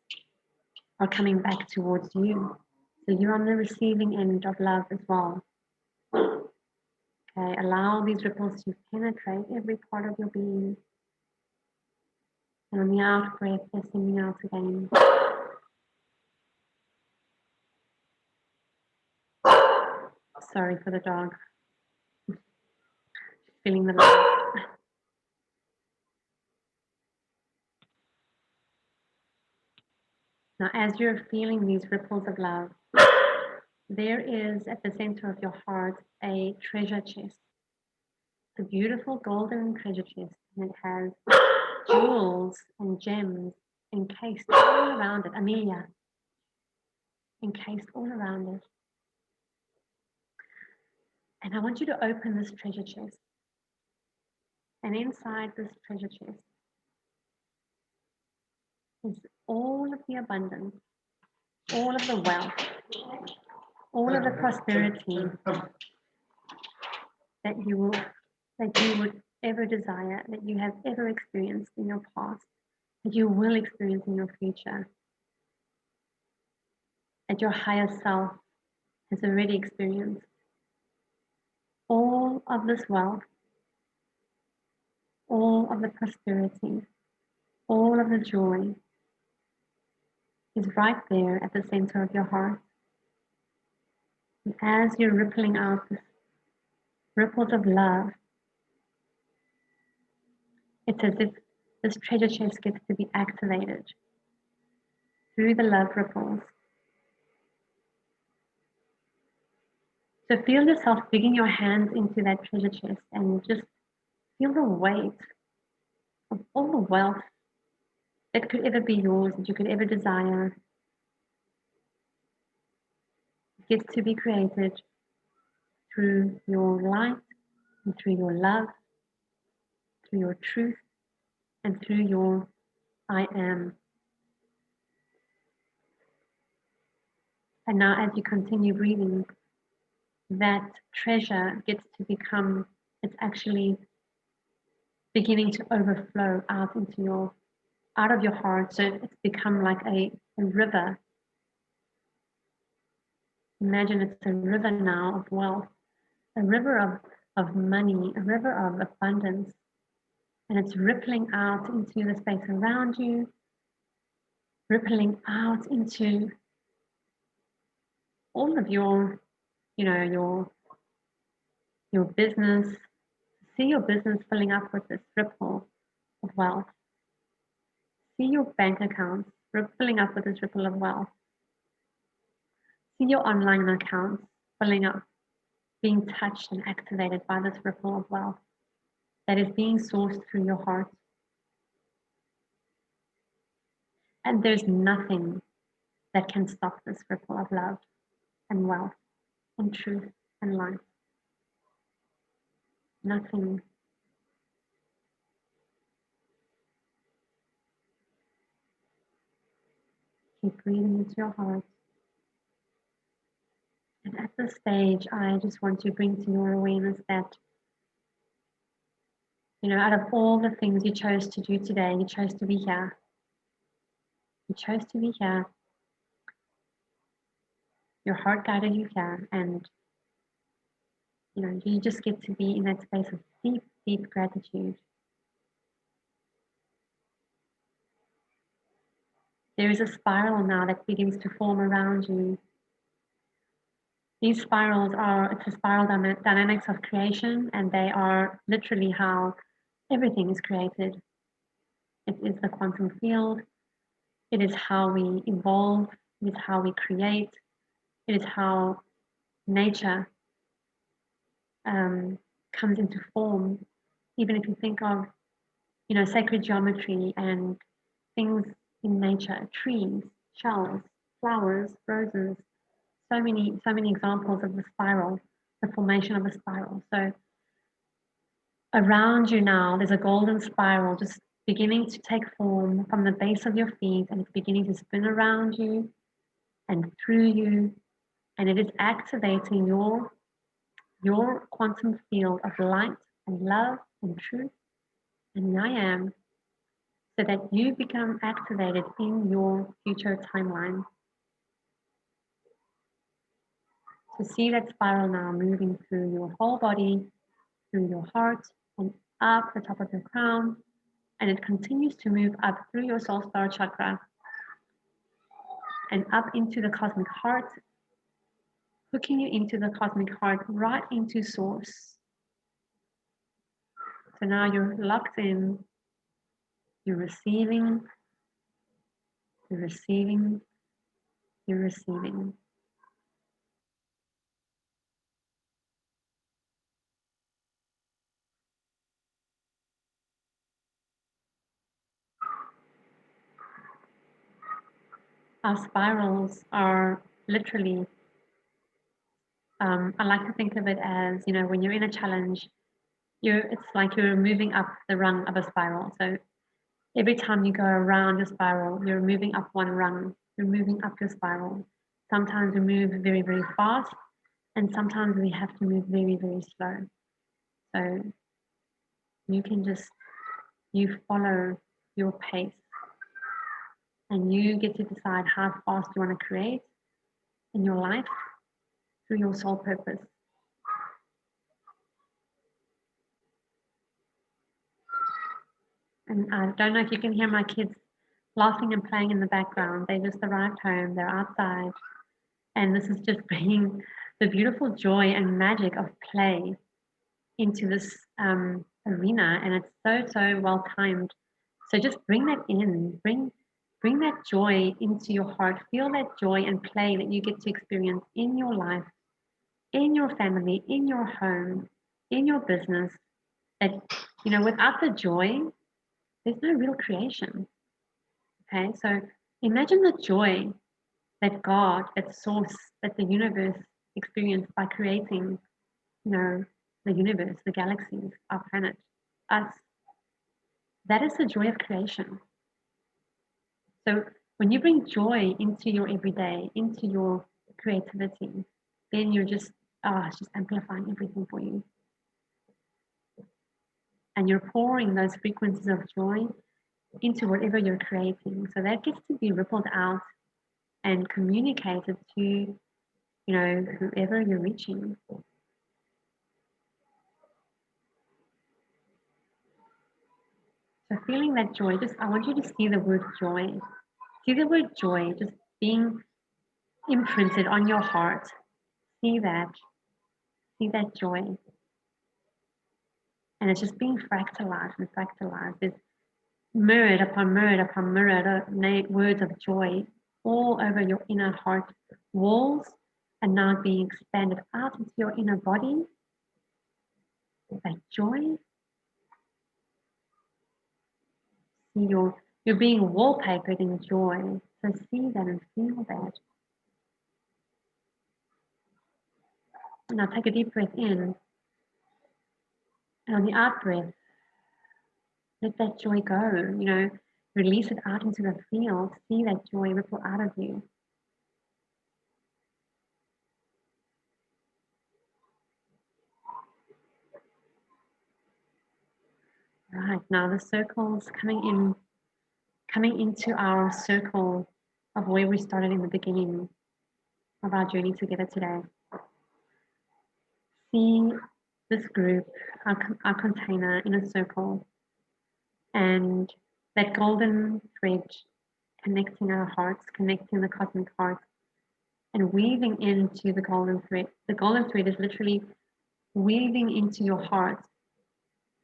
are coming back towards you. So you're on the receiving end of love as well. Okay, allow these ripples to penetrate every part of your being. And on the out breath, they're sending out again. Sorry for the dog. Feeling the love. Now, as you're feeling these ripples of love, there is at the center of your heart a treasure chest. It's a beautiful golden treasure chest, and it has jewels and gems encased all around it. Amelia, encased all around it. And I want you to open this treasure chest. And inside this treasure chest is all of the abundance, all of the wealth, all of the prosperity that you would ever desire, that you have ever experienced in your past, that you will experience in your future, that your higher self has already experienced. All of this wealth all of the prosperity, all of the joy is right there at the center of your heart. And as you're rippling out this ripples of love, it's as if this treasure chest gets to be activated through the love ripples. So feel yourself digging your hands into that treasure chest and just feel the weight of all the wealth that could ever be yours, that you could ever desire. It gets to be created through your light and through your love, through your truth, and through your I am. And now as you continue breathing, that treasure gets to become, it's actually beginning to overflow out of your heart. So it's become like a river. Imagine it's a river now of wealth, a river of money, a river of abundance. And it's rippling out into the space around you, rippling out into all of your, your business. See your business filling up with this ripple of wealth. See your bank accounts filling up with this ripple of wealth. See your online accounts filling up, being touched and activated by this ripple of wealth that is being sourced through your heart. And there's nothing that can stop this ripple of love and wealth and truth and light. Nothing. Keep breathing into your heart. And at this stage, I just want to bring to your awareness that, out of all the things you chose to do today, you chose to be here. You chose to be here. Your heart guided you here, and you just get to be in that space of deep, deep gratitude. There is a spiral now that begins to form around you. These spirals it's a spiral dynamics of creation, and they are literally how everything is created. It is the quantum field. It is how we evolve. It is how we create. It is how nature comes into form. Even if you think of, sacred geometry and things in nature, trees, shells, flowers, roses, so many examples of the spiral, the formation of a spiral. So around you now, there's a golden spiral just beginning to take form from the base of your feet, and it's beginning to spin around you and through you, and it is activating your quantum field of light and love and truth and I am, so that you become activated in your future timeline. To see that spiral now moving through your whole body, through your heart, and up the top of your crown, and it continues to move up through your soul star chakra and up into the cosmic heart, hooking you into the cosmic heart, right into source. So now you're locked in, you're receiving, you're receiving, you're receiving. Our spirals are literally, I like to think of it as, when you're in a challenge, it's like you're moving up the rung of a spiral. So every time you go around your spiral, you're moving up one rung, you're moving up your spiral. Sometimes we move very, very fast, and sometimes we have to move very, very slow. So you follow your pace, and you get to decide how fast you want to create in your life through your soul purpose. And I don't know if you can hear my kids laughing and playing in the background. They just arrived home, they're outside. And this is just bringing the beautiful joy and magic of play into this arena. And it's so well timed. So just bring that in, bring that joy into your heart. Feel that joy and play that you get to experience in your life, in your family, in your home, in your business. That, you know, without the joy, there's no real creation. Okay, so imagine the joy that God, that source, that the universe experienced by creating, you know, the universe, the galaxies, our planet, us. That is the joy of creation. So when you bring joy into your everyday, into your creativity, then you're just, it's just amplifying everything for you. And you're pouring those frequencies of joy into whatever you're creating. So that gets to be rippled out and communicated to, you know, whoever you're reaching. So feeling that joy, just I want you to see the word joy. See the word joy just being imprinted on your heart. See that joy. And it's just being fractalized and fractalized. There's mirrored upon mirrored upon mirrored words of joy all over your inner heart walls, and now being expanded out into your inner body. That joy. See you're being wallpapered in joy. So see that and feel that. Now take a deep breath in. And on the out breath, let that joy go, you know, release it out into the field. See that joy ripple out of you. Right, now the circle's coming into our circle of where we started in the beginning of our journey together today. See this group, our container in a circle, and that golden thread connecting our hearts, connecting the cosmic heart, and weaving into the golden thread. The golden thread is literally weaving into your heart,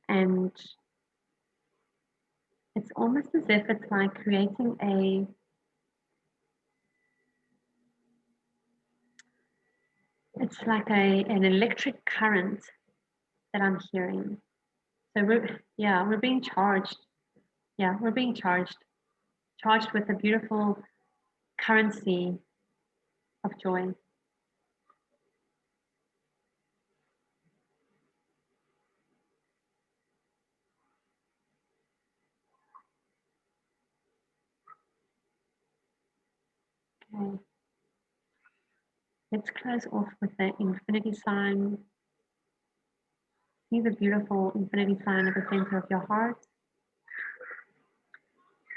and it's almost as if it's like creating an electric current that I'm hearing. So we're being charged. Yeah, we're being charged with a beautiful currency of joy. Okay. Let's close off with the infinity sign. See the beautiful infinity sign at the center of your heart.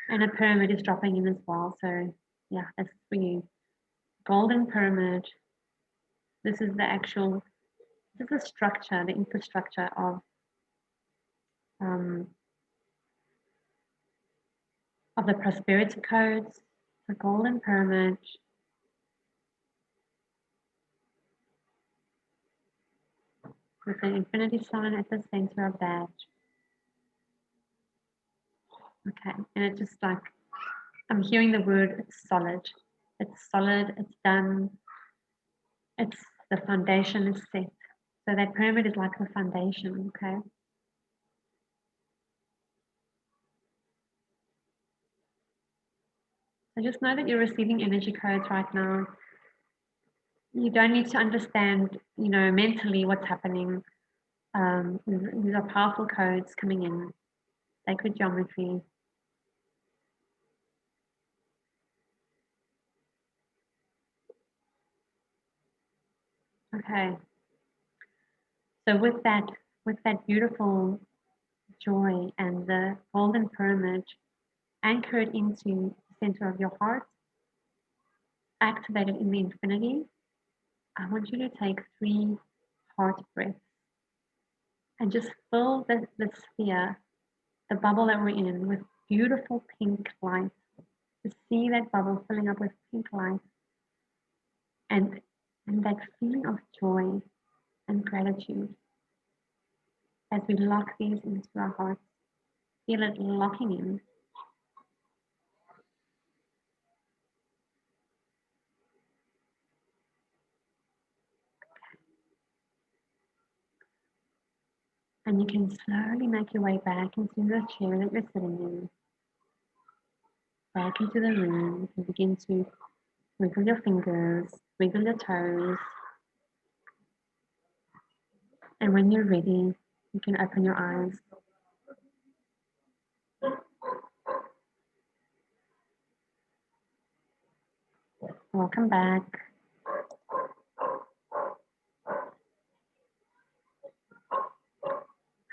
And a pyramid is dropping in as well. So yeah, that's for you. Golden pyramid. This is the structure, the infrastructure of the prosperity codes, the golden pyramid. With the infinity sign at the center of that. Okay, and it's just like, I'm hearing the word, it's solid, it's done, the foundation is set. So that pyramid is like the foundation, okay? So just know that you're receiving energy codes right now. You don't need to understand, you know, mentally what's happening. These are powerful codes coming in, sacred geometry. Okay. So with that beautiful joy and the golden pyramid anchored into the center of your heart, activated in the infinity, I want you to take 3 heart breaths and just fill the sphere the bubble that we're in with beautiful pink light. To see that bubble filling up with pink light and that feeling of joy and gratitude as we lock these into our hearts. Feel it locking in. And you can slowly make your way back into the chair that you're sitting in, back into the room. You can begin to wiggle your fingers, wiggle your toes. And when you're ready, you can open your eyes. Welcome back.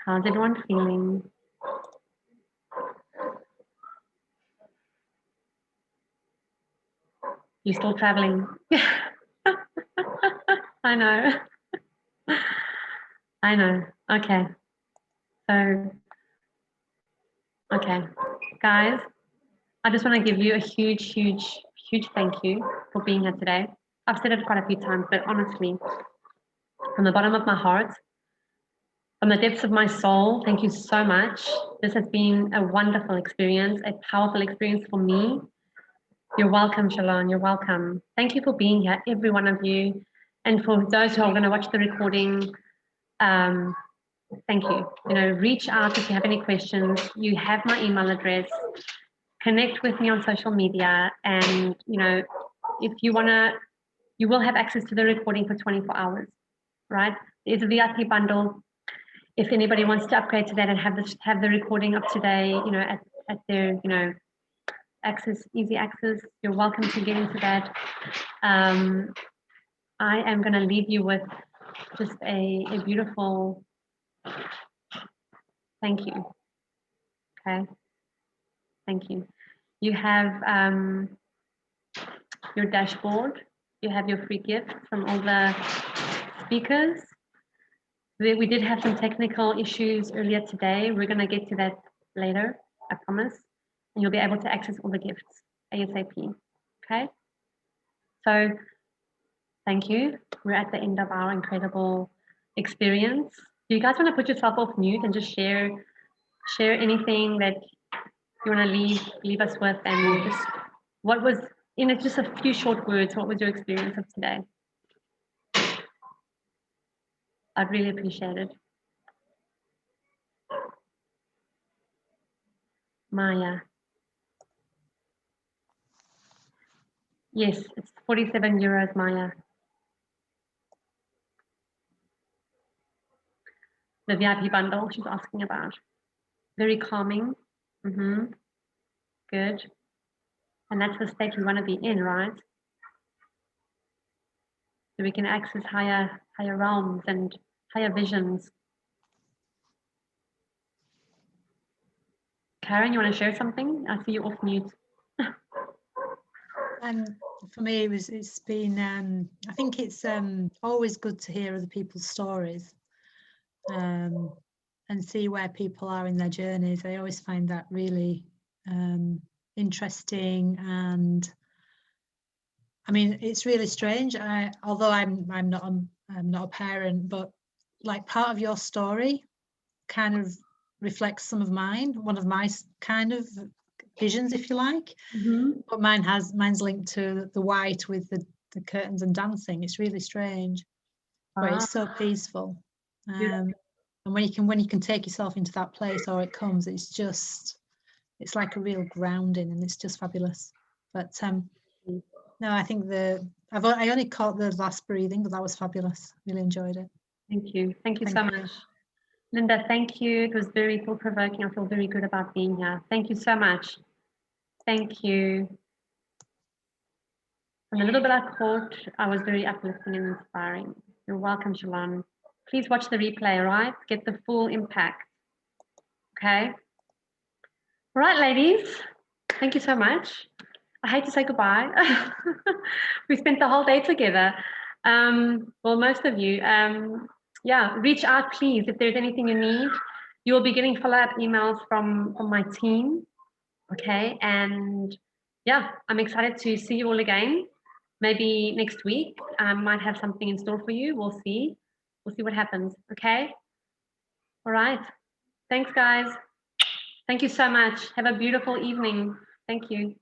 How's everyone feeling? You still traveling? I know. I know. Okay. So, okay, guys, I just want to give you a huge, huge, huge thank you for being here today. I've said it quite a few times, but honestly, from the bottom of my heart, from the depths of my soul, thank you so much. This has been a wonderful experience, a powerful experience for me. You're welcome, Shalon. You're welcome. Thank you for being here, every one of you. And for those who are going to watch the recording, thank you. Reach out if you have any questions. You have my email address. Connect with me on social media. And, if you want to, you will have access to the recording for 24 hours, right? It's a VIP bundle. If anybody wants to upgrade to that and have the recording up today, at their, access, easy access, you're welcome to get into that. I am going to leave you with just a beautiful thank you. Okay, thank you. You have your dashboard. You have your free gifts from all the speakers. We did have some technical issues earlier today. We're going to get to that later, I promise. And you'll be able to access all the gifts ASAP. Okay. So thank you. We're at the end of our incredible experience. Do you guys want to put yourself off mute and just share anything that you want to leave us with, and just what was in it, just a few short words, what was your experience of today? I'd really appreciate it. Maya. Yes, it's 47 euros, Maya. The VIP bundle she's asking about. Very calming. Good. And that's the state we want to be in, right? So we can access higher realms and higher visions. Karen, you want to share something? I see you off mute.
For me, it's been I think it's always good to hear other people's stories and see where people are in their journeys. I always find that really interesting, and I mean, it's really strange. Although I'm not a parent, but like part of your story kind of reflects some of mine, one of my kind of visions, if you like. But mine's linked to the white with the curtains and dancing. It's really strange, but it's so peaceful. And when you can take yourself into that place, or it comes, it's like a real grounding, and it's just fabulous. But no, I think I only caught the last breathing, but that was fabulous. Really enjoyed it.
Thank you so much. Linda, thank you. It was very thought-provoking. I feel very good about being here. Thank you so much. Thank you. From the little bit I caught, I was very uplifting and inspiring. You're welcome, Shalon. Please watch the replay, right? Get the full impact. Okay. All right, ladies. Thank you so much. I hate to say goodbye. We spent the whole day together. Well, most of you. Yeah, reach out, please, if there's anything you need. You will be getting follow-up emails from my team. Okay, and yeah, I'm excited to see you all again. Maybe next week, I might have something in store for you. We'll see. We'll see what happens. Okay. All right. Thanks, guys. Thank you so much. Have a beautiful evening. Thank you.